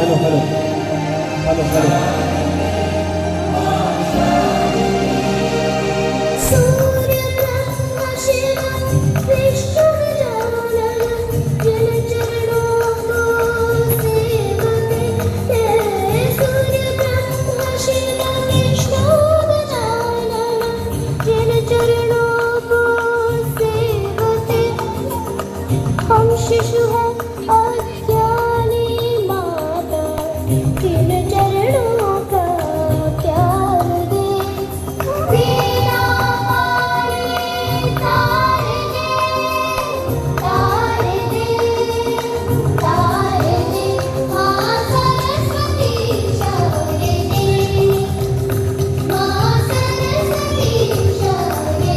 Hello hello hello hello. हम शिशु हैं अज्ञानी माता, तीन चरणों का ज्ञान दे। तेरा पानी तार दे, तार दे, माँ सरस्वती शारदे, माँ सरस्वती शारदे।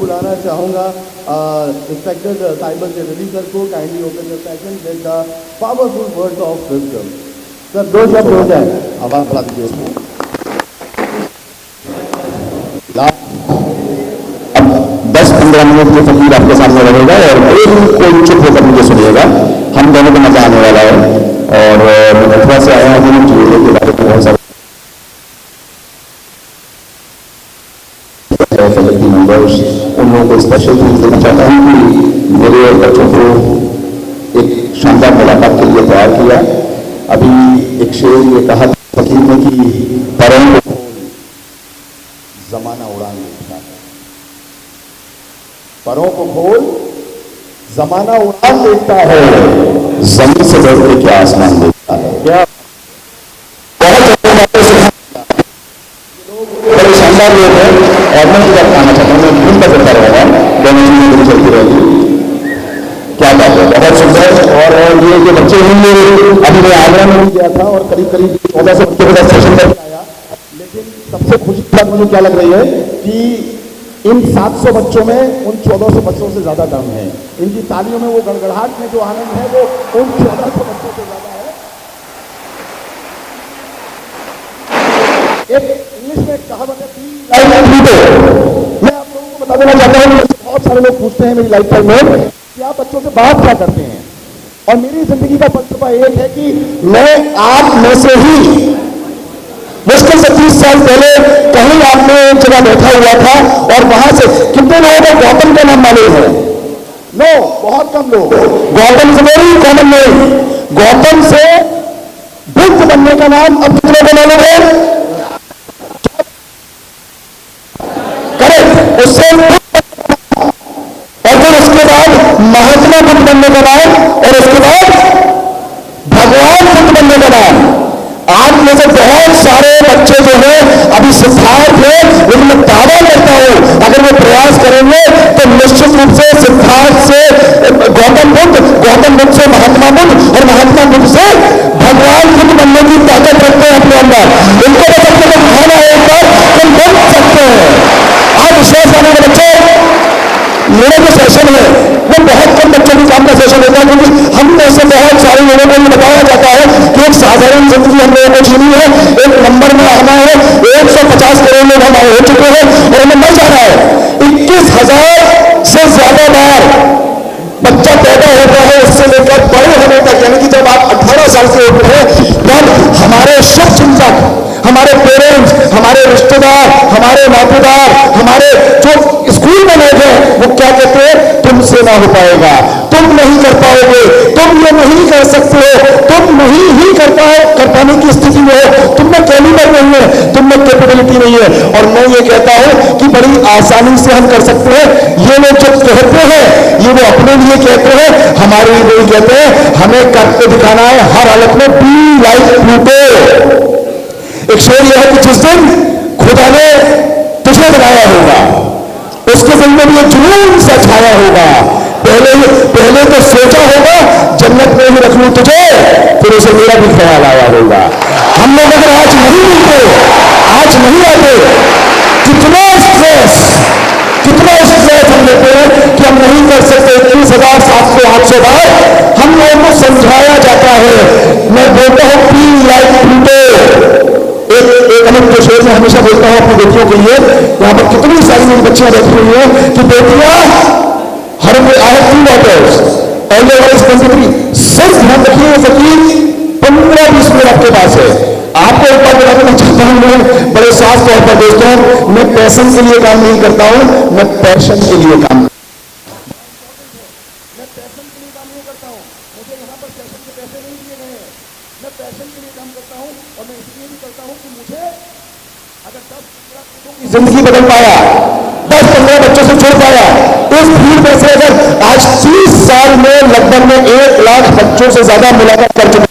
बुलाना चाहूँगा इंस्पेक्टर साइबर जनरली सर को। Kindly open the session with the powerful words of wisdom. Sir 2 शब्द हो जाए, आवाज बढ़ा दीजिए उसमें। 10-15 मिनट के फकीर आपके सामने रहेगा और बिल्कुल चुप होकर मुझे सुनिएगा। हम दोनों को मजा आने वाला है। और मैं मथुरा से आया हूँ चूल्हे के बारे में बहुत सारे मेंबर्स, उन लोगों को स्पेशल फील देना चाहता हूँ कि मेरे बच्चों को एक शानदार मुलाकात के लिए तैयार किया। अभी एक शेर ये कहा फकीर ने कि परों को खोल जमाना उड़ान देखता है, परों को खोल जमाना उड़ान देखता है, जमीन से बढ़ के क्या आसमान देखता है। क्या बड़े शानदार लोग हैं और मैं क्या कहना चाहता हूँ, मैं घूमता फिरता रहूँगा, दोनों चीजें चलती रहेगी। क्या बात है, बहुत सुंदर। और ये जो बच्चे होंगे, अभी मैं आगरा में भी गया था और करीब करीब 14 से बच्चों के साथ सेशन करके आया। लेकिन सबसे खुशी की बात मुझे क्या लग रही है कि इन 700 बच्चों में उन 1400 बच्चों से ज्यादा दम है। इनकी तालियों में वो गड़गड़ाहट में जो आनंद है वो उन 1400 बच्चों से ज्यादा है। एक इंग्लिश में एक कहावत है, मैं आप लोगों को बता देना चाहता हूँ, बहुत सारे लोग पूछते हैं मेरी लाइफ टाइम में कि आप बच्चों से बात क्या करते हैं। और मेरी जिंदगी का फलसफा एक है कि मैं आप में से ही मुश्किल से 30 साल पहले कहीं आपने एक जगह बैठा हुआ था और वहां से कितने लोगों को गौतम का नाम मालूम है? नो, बहुत कम लोग। गौतम से वेरी कॉमन नेम। गौतम से बुद्ध बनने का नाम अब कितने को मालूम है? करेक्ट, उससे और फिर उसके बाद महात्मा बुद्ध बनने का नाम और उसके बाद भगवान बुद्ध बनने का नाम। आप में से बहुत सारे बच्चे जो हैं अभी सिद्धार्थ है, लेकिन मैं दावा करता हूं अगर वो प्रयास करेंगे तो निश्चित रूप से सिद्धार्थ से गौतम बुद्ध से महात्मा बुद्ध और महात्मा बुद्ध से भगवान बुद्ध बनने की ताकत रखते हैं अपने अंदर। इनको बस अपने को दिखाना है एक बार, तुम बन सकते हैं। आप विश्वास करने के बच्चे मेरा जो सेशन है वो बहुत कम बच्चों के काम का सेशन होता है, क्योंकि हम में से बहुत सारे लोगों को ये बताया जाता है कि एक साधारण जिंदगी हम लोगों को जीनी है, एक नंबर में आना है, 150 करोड़ लोग हम हो चुके हैं और हमें मर जाना है। 21,000 से ज्यादा बार बच्चा पैदा होता है, इससे लेकर बड़े होने तक, यानी कि जब आप 18 साल के होते हैं तब हमारे शुभ चिंतक, हमारे पेरेंट्स, हमारे रिश्तेदार, हमारे नातेदार, हमारे जो स्कूल में लोग हैं, वो क्या कहते हैं, तुमसे ना हो पाएगा, तुम नहीं कर पाओगे, तुम ये नहीं कर सकते हो, तुम नहीं ही कर पाने की स्थिति में हो, तुम में कैलिबर नहीं है, तुम में कैपेबिलिटी नहीं है। और मैं ये कहता हूं कि बड़ी आसानी से हम कर सकते हैं। ये लोग जो कहते हैं ये वो अपने लिए कहते हैं, हमारे लिए नहीं कहते हैं। हमें करके दिखाना है हर हालत में, बी लाइक प्लूटो। एक शेर यह है कि जिस दिन खुदा ने तुझे बनाया होगा उसके दिन में भी एक जुनून सा छाया होगा। पहले तो सोचा होगा जन्नत में ही रख लूं तुझे, फिर उसे मेरा भी ख्याल आया होगा। हम लोग अगर आज नहीं मिलते, आज नहीं आते, कितना स्ट्रेस हम लेते हैं कि हम नहीं कर सकते। 21,700-800 बार हम लोगों को समझाया जाता है। मैं बोलता हूं बी लाइक प्लूटो। एक अलग जो शेर में हमेशा बोलता हूं अपनी बेटियों के लिए, यहां पर कितनी सारी मेरी बच्चियां बैठी हुई हैं कि बेटियां हर I have 2 daughters, elder one is 23। सिर्फ ध्यान रखिए फकीर 15-20 मिनट आपके पास है। आपको एक बात बताना चाहता हूं, मैं बड़े साफ तौर पर दोस्तों, मैं पैशन के लिए काम नहीं करता हूं, मैं पैशन के लिए काम करता हूं। मुझे यहां पर पैशन के पैसे नहीं दिए गए हैं, मैं पैशन के लिए काम करता हूं। और मैं इसलिए भी करता हूं कि मुझे अगर 10 जिंदगी बदल पाया, 10-15 बच्चों से छोड़ पाया, इस भीड़ में से अगर आज 30 साल में लगभग में 1 लाख बच्चों से ज्यादा मुलाकात कर चुका,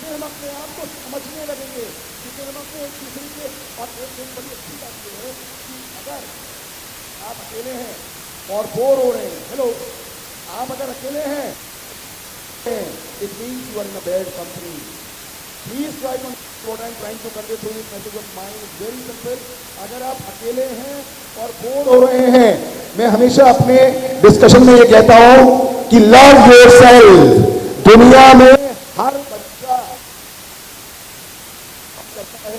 हम अपने आप को समझने लगेंगे, जिससे हम अपने एक दूसरे के। और एक बड़ी अच्छी बात यह है कि अगर आप अकेले हैं और बोर हो रहे हैं, हेलो, आप अगर अकेले हैं, it means you are in a bad company. Please try to what I am trying to convey through this message of mind is very simple. अगर आप अकेले हैं और बोर हो रहे हैं, मैं हमेशा अपने डिस्कशन में ये कहता हूं कि लव योरसेल्फ। दुनिया में हर बच्चा करता है,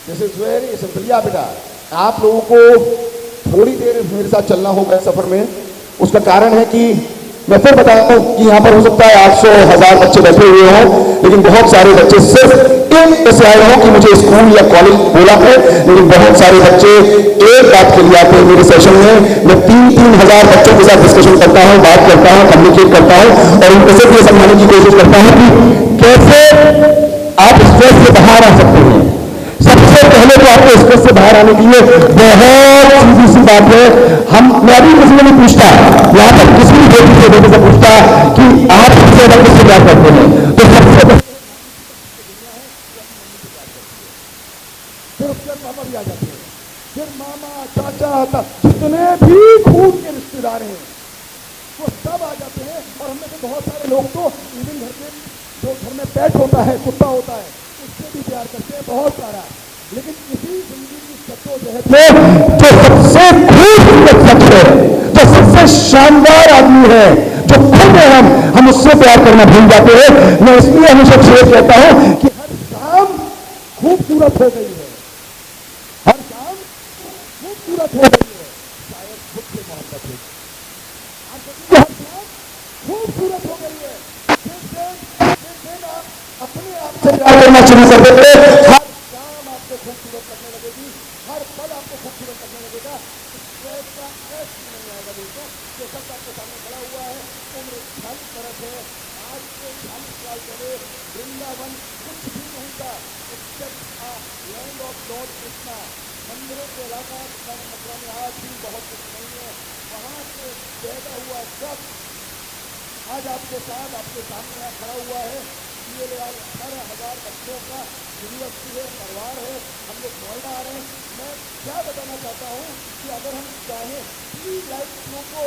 दिस इज वेरी सिंपल। या बेटा, आप लोगों को थोड़ी देर मेरे साथ चलना होगा सफर में। उसका कारण है कि मैं फिर बताता हूं कि यहां पर हो सकता है 800-1000 बच्चे बैठे हुए हों, लेकिन बहुत सारे बच्चे सिर्फ एक ऐसे आए हों कि मुझे स्कूल या कॉलेज बोला है, लेकिन बहुत सारे बच्चे एक बात के लिए आते हैं मेरे सेशन में। मैं 3-3 हजार बच्चों के साथ डिस्कशन करता हूं, बात करता हूं, कम्युनिकेट करता हूं और उनको सिर्फ ये समझाने की कोशिश करता हूं कि कैसे आप स्ट्रेस से बाहर आ सकते हैं। सबसे पहले तो आपको स्ट्रेस से बाहर आने के लिए बहुत सीधी सी बात है, मैं अभी किसी ने नहीं पूछता, यहाँ पर किसी भी बेटी से पूछता कि आप सबसे ज्यादा किससे प्यार करते हैं, तो सबसे पहले फिर उसके पापा भी आ जाते हैं, फिर मामा, चाचा, जितने भी खून के रिश्तेदार हैं वो सब आ जाते हैं। और हमने तो बहुत सारे लोग तो इवन घर के जो घर में पेट होता है, कुत्ता होता है, उससे भी प्यार करते हैं बहुत सारा। लेकिन इसी जिंदगी की जद्दोजहद में जो सबसे खूबसूरत शख्स है, जो सबसे शानदार आदमी है, जो खुद है, हम उससे प्यार करना भूल जाते हैं। मैं इसलिए हमेशा शेर कहता हूं कि हर शाम खूबसूरत हो गई है, हर शाम खूबसूरत हो गई है, शायद खुद से मोहब्बत है। आप देखिए हर शाम खूबसूरत हो गई है। जिस दिन आप अपने आप से प्यार करना शुरू कर देते हैं, हर शाम आपको खूबसूरत लगने लगेगी, हर पल आपको खूबसूरत लगने लगेगा। स्ट्रेस का एस नहीं आएगा दोस्तों। जो शख्स आपके सामने खड़ा हुआ है, उम्र 40 बरस है, आज से 40 साल पहले वृंदावन कुछ भी नहीं था, except land of Lord Krishna. मंदिरों के इलाका मथुरा में आज भी बहुत कुछ नहीं है। वहां से पैदा हुआ शख्स आज आपके साथ आपके सामने यहाँ खड़ा हुआ है। ये 18,000 बच्चों का यूनिवर्सिटी है, परिवार है। हम लोग नोएडा आ रहे हैं। मैं क्या बताना चाहता हूँ कि अगर हम चाहें 3 लाइक लोगों को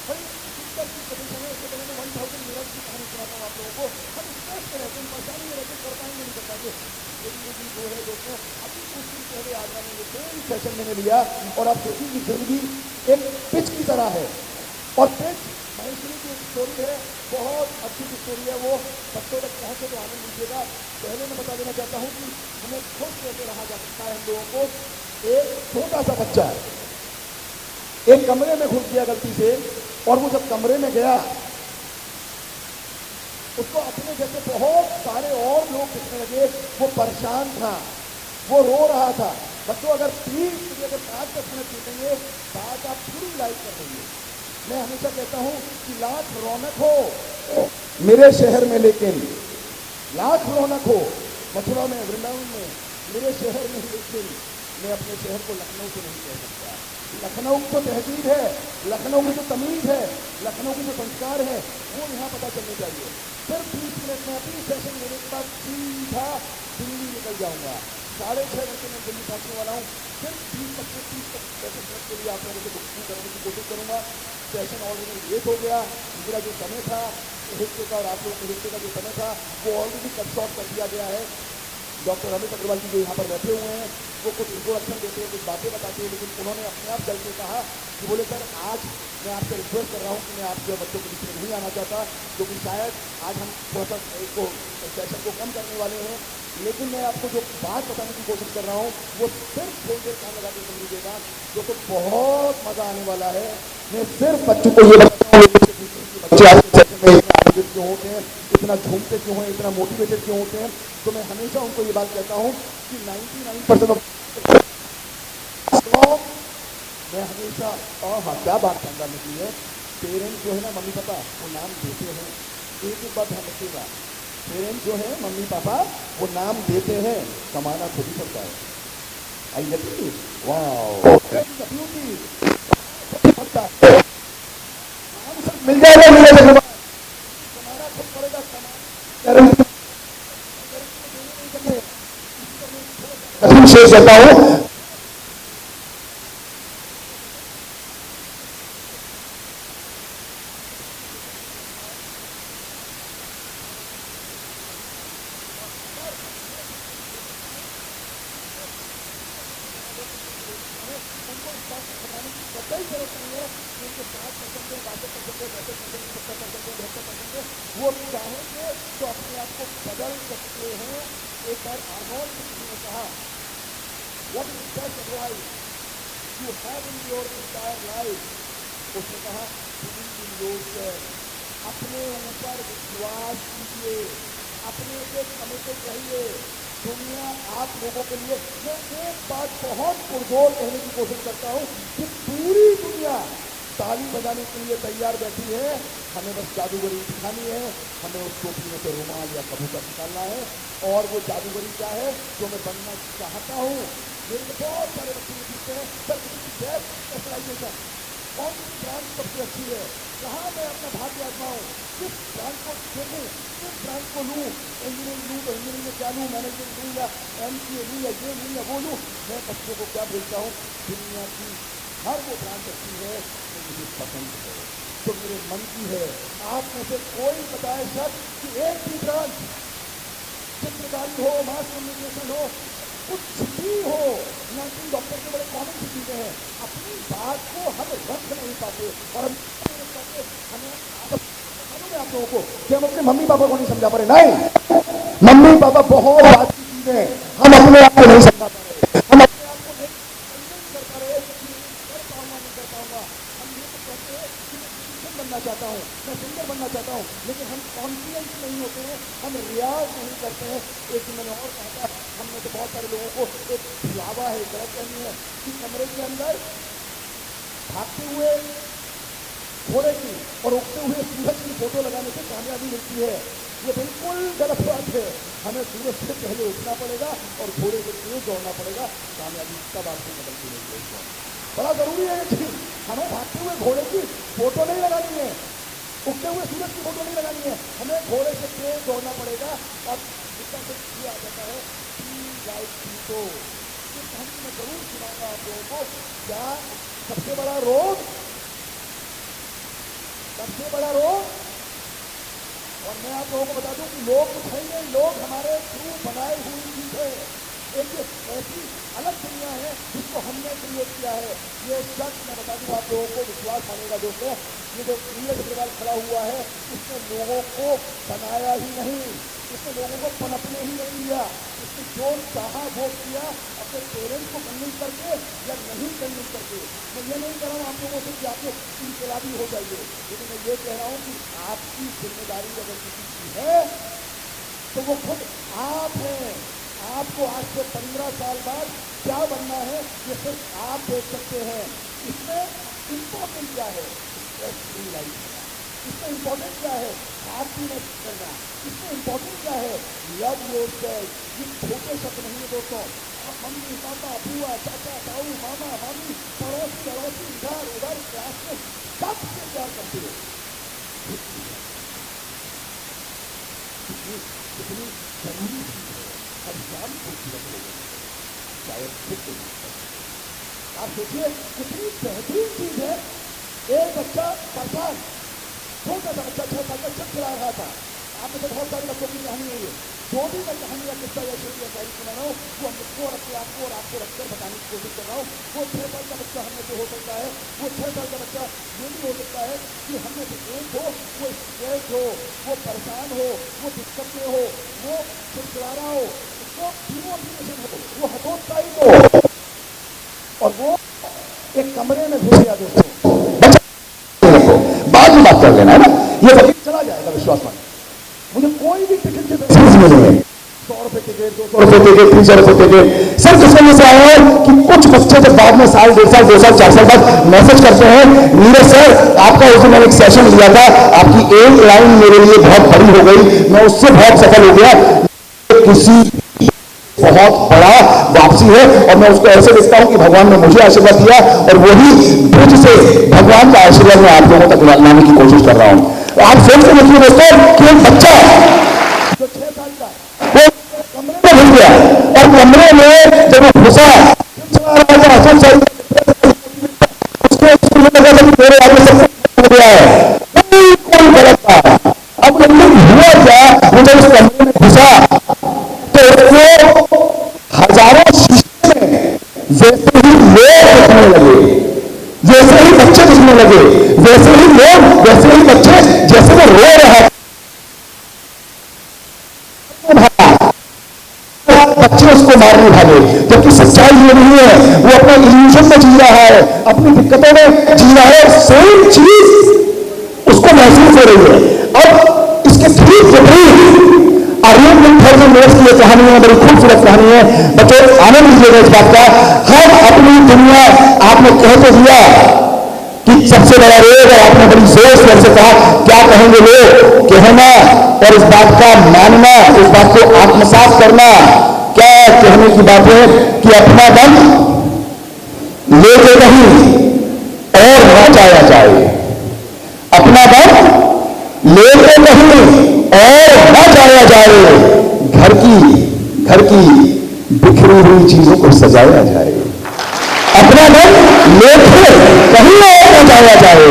बड़ी सुंदर की पोजिशन है। इससे पहले मैं 1000 मिनट की कहानी सुनाता हूँ आप लोगों को। हम स्ट्रेस में रहते हैं, परेशानी में रहते, कर पाएंगे नहीं कर पाएंगे। लेकिन ये जो है दोस्तों, अभी कुछ दिन पहले आज मैंने ये सेम सेशन मैंने लिया और आप देखिए कि जिंदगी एक पिच की तरह है। और पिच महेश्वरी की एक स्टोरी है, बहुत अच्छी स्टोरी है। वो बच्चों तक पहुंचे तो आनंद लीजिएगा। पहले मैं बता देना चाहता हूँ कि हमें खुश कैसे रहा जा सकता है। हम लोगों को एक छोटा सा बच्चा एक कमरे में घुस गया गलती से, और वो जब कमरे में गया उसको अपने जैसे बहुत सारे और लोग दिखने लगे। वो परेशान था, वो रो रहा था। बच्चों अगर 5-10 मिनट जीतेंगे, बात आप पूरी लाइफ कर देंगे। मैं हमेशा कहता हूं कि लाख रौनक हो मेरे शहर में, लेकिन लाख रौनक हो मथुरा में, वृंदावन में, मेरे शहर में, लेकिन मैं अपने शहर को लखनऊ से नहीं कह सकता। लखनऊ की जो तहजीब है, लखनऊ की जो तमीज है, लखनऊ की जो संस्कार है, वो यहाँ पता चलने चाहिए। सिर्फ 20 मिनट में अपनी सेशन लेने के बाद सीधा दिल्ली निकल जाऊंगा। 6:30 घंटे में दिल्ली पहुंचने वाला हूँ। सिर्फ 20-25 मिनट के लिए आप लोगों से गुफ्तगू करने की कोशिश करूंगा। सेशन ऑलरेडी लेट हो गया। मेरा जो समय था हिस्से का और आप लोगों के हिस्से का जो समय था वो ऑलरेडी कट शॉर्ट कर दिया गया है। डॉक्टर रमेश अग्रवाल जी जो यहाँ पर बैठे हुए हैं वो कुछ इंट्रोडक्शन देते हैं, कुछ बातें बताते हैं, लेकिन उन्होंने अपने आप जल के कहा कि बोले सर आज मैं आपसे रिक्वेस्ट कर रहा हूँ कि मैं आपके बच्चों के बीच में नहीं आना चाहता, क्योंकि शायद आज हम थोड़ा सा इसको सेशन को कम करने वाले हैं। लेकिन मैं आपको जो बात बताने की कोशिश कर रहा हूँ वो सिर्फ थोड़ी देर कान लगा के सुन लीजिएगा, जो तो बहुत मजा आने वाला है। मैं सिर्फ बच्चों को ये बताता हूँ बच्चे आज सेशन में क्यों होते हैं, इतना झूमते क्यों हैं, इतना मोटिवेटेड क्यों होते हैं। तो मैं हमेशा उनको ये बात कहता हूँ कि 99% मैं हमेशा हाँ क्या बात शानदार निकली है। पेरेंट्स जो है ना, मम्मी पापा वो नाम देते हैं। एक बात ध्यान रखिएगा, पेरेंट्स जो है मम्मी पापा वो नाम देते हैं, कमाना खुद ही पड़ता है। आई लगी वाओ मिल जाएगा, मिल जाएगा, कमाना खुद पड़ेगा। शेष कहता हूं वो चाहेंगे तो अपने आप को बदल सकते हैं। एक बार आर्नोल्ड ने कहा, what is best advice you have in your entire life? उसने कहा, बिलीव इन योरसेल्फ। अपने ऊपर विश्वास कीजिए, अपने से कमिटेड रहिए। दुनिया आप लोगों के लिए, मैं एक बात बहुत पुरजोर कहने की कोशिश करता हूँ कि पूरी दुनिया ताली बजाने के लिए तैयार बैठी है। हमें बस जादूगरी दिखानी है, हमें उस टोपी में से रुमाल या कबूतर निकालना है। और वो जादूगरी क्या है जो मैं बनना चाहता हूँ। मेरे बहुत सारे बच्चे पूछते हैं, सर बेस्ट स्पेशलाइजेशन कौन सी ब्रांच सबसे अच्छी है, कहाँ मैं अपना भाग्य आजमाऊँ, किस ब्रांच को देखूँ, किस ब्रांच को लूँ, इंजीनियरिंग लूँ तो इंजीनियरिंग में क्या लूँ, मैनेजमेंट लूँ या MCA लूँ या ये लूँ या वो लूँ। मैं बच्चों को क्या भेजता हूँ, दुनिया की हर वो ब्रांच अच्छी है जो मुझे पसंद है, जो मेरे मन की है। आप में से कोई बताए सर कि एक भी ब्रांच, चित्रकारी हो, मास कम्युनिकेशन हो, कुछ भी हो, नर्सिंग डॉक्टर के बड़े कॉमन सी चीजें हैं, अपनी बात को हम रख नहीं पाते और हम हमें आप लोगों को कि हम अपने मम्मी पापा को नहीं समझा पा रहे। नहीं, मम्मी पापा बहुत बात की चीजें हैं, हम अपने आप को नहीं समझा पा रहे, हम अपने आप को नहीं कर पा रहे कि कर पाऊंगा नहीं कर पाऊंगा। हम ये तो कहते हैं कि मैं म्यूजिशियन बनना चाहता हूँ, मैं सिंगर बनना चाहता हूँ, लेकिन हम कॉन्फिडेंस नहीं होते हैं, हम रियाज नहीं करते हैं। एक दिन मैंने और कहा था, हमने तो बहुत सारे लोगों को एक लावा है, गलत कहनी है कि कमरे के अंदर भागते हुए घोड़े की और उगते हुए सूरज की फोटो लगाने से कामयाबी मिलती है। ये बिल्कुल गलत बात है। हमें सूरज से पहले उठना पड़ेगा और घोड़े से तेज दौड़ना पड़ेगा, कामयाबी तब आपको बदलती रहेगी। बड़ा जरूरी है ये चीज। हमें भागते हुए घोड़े की फोटो नहीं लगानी है, उगते हुए सूरज की फोटो नहीं लगानी है, हमें घोड़े से तेज दौड़ना पड़ेगा। और इसका कुछ किया जाता है तो ये कहानी मैं जरूर सुनाऊंगा आप लोगों को। क्या सबसे बड़ा रोग और मैं आप लोगों को बता दूं कि लोग कुछ है नहीं, लोग हमारे थ्रू बनाए हुई चीज है। एक ऐसी अलग दुनिया है जिसको हमने क्रिएट किया है। ये शख्स मैं बता दूं आप लोगों को, विश्वास मानेगा दोस्तों, ये जो नीरज अग्रवाल खड़ा हुआ है, इसने लोगों को बनाया ही नहीं, इसने लोगों को पनपने ही नहीं दिया। इसने जो चाहा वो किया, अपने पेरेंट्स को कन्विंस करके या नहीं कन्विंस करके। मैं ये नहीं कह रहा हूँ आप लोगों से कि आप लोग इनकलाबी हो जाइए, लेकिन मैं ये कह रहा हूँ कि आपकी जिम्मेदारी अगर किसी की है तो वो खुद आप हैं। आपको आज से 15 साल बाद क्या बनना है ये सिर्फ आप देख सकते हैं। इसमें इंपॉर्टेंट क्या है? Stress free life. इसमें इंपॉर्टेंट क्या है? हैप्पीनेस करना। इसमें इंपॉर्टेंट क्या है? Love yourself. ये छोटे शब्द नहीं है दोस्तों। आप मम्मी पापा बुआ चाचा ताऊ मामा मामी पड़ोसी अड़ोसी इधर उधर क्लास में सबसे प्यार करते हो। कितनी जरूरी चीज है अभियान को शायद खुद आप सोचिए कितनी बेहतरीन चीज है। एक बच्चा परेशान, छोटा सा बच्चा 6 साल का चिल्ला रहा था। आपने तो बहुत सारे बच्चों की कहानी है ये। जो भी मैं कहानी या किस्सा या शेर या शायरी सुना रहा हूँ वो मुझको और अपने आपको और आपको रखकर बताने की कोशिश कर रहा हूँ। वो 6 साल का बच्चा हमने से हो सकता है, वो 6 साल का बच्चा ये भी हो सकता है कि हमने से एक हो, वो स्ट्रेस हो, वो परेशान हो, वो दिक्कत में हो, वो चिड़चिड़ा हो, वो डिमोटिवेशन हो, वो हतोत्साहित हो और वो एक कमरे में घुस गया दोस्तों। बाद में बात कर लेना है ना, ये वकील चला जाएगा विश्वास मान। मुझे कोई भी टिकट के पैसे नहीं मिलेंगे, 100 रुपए टिकट, 200 रुपए टिकट, 300 रुपए टिकट। सिर्फ इस वजह से आया है कि कुछ बच्चे जब बाद में साल 1.5 साल 2 साल 4 साल बाद मैसेज करते हैं, नीरज सर आपका उस दिन मैंने एक सेशन लिया था, आपकी एक लाइन मेरे लिए बहुत बड़ी हो गई, मैं उससे बहुत सफल हो गया। किसी बहुत बड़ा वापसी है और मैं उसको ऐसे देखता हूं कि भगवान ने मुझे आशीर्वाद दिया और वही ब्रिज से भगवान का आशीर्वाद मैं आप लोगों तक लाने की कोशिश कर रहा हूं। आप सोच के देखिए दोस्तों कि एक बच्चा जो 6 साल का वो कमरे में घुस गया और कमरे में जब वो घुसा मेरे आगे सब हो गया है, कोई गलत था। अब हुआ क्या, वो जब उस कमरे में घुसा तो उसको हजारों शीशे में जैसे ही लोग दिखने लगे, जैसे ही बच्चे दिखने लगे, वैसे ही लोग, वैसे ही बच्चे, जैसे वो रो रहा बच्चे उसको मारने भागे। जबकि सच्चाई ये नहीं है, वो अपना इल्यूजन में जी रहा है, अपनी दिक्कतों में जी रहा है, सेम चीज उसको महसूस हो रही है। अब इसके ठीक विपरीत आर्यन मित्थर की ये कहानी है, बड़ी खूबसूरत कहानी है। बच्चों आनंद लीजिएगा इस बात का। हम अपनी दुनिया, आपने कह तो दिया कि सबसे बड़ा रोग, और आपने बड़ी जोर से कहा क्या कहेंगे लोग, कहना और इस बात का मानना, इस बात को आत्मसात करना। क्या कहने की बात है कि अपना दम लेके नहीं और न जाया जाए, अपना दम लेके नहीं और न जाया जाए, घर की बिखरी हुई चीजों को सजाया जाए, अपना दम लेके कहीं और न जाया जाए,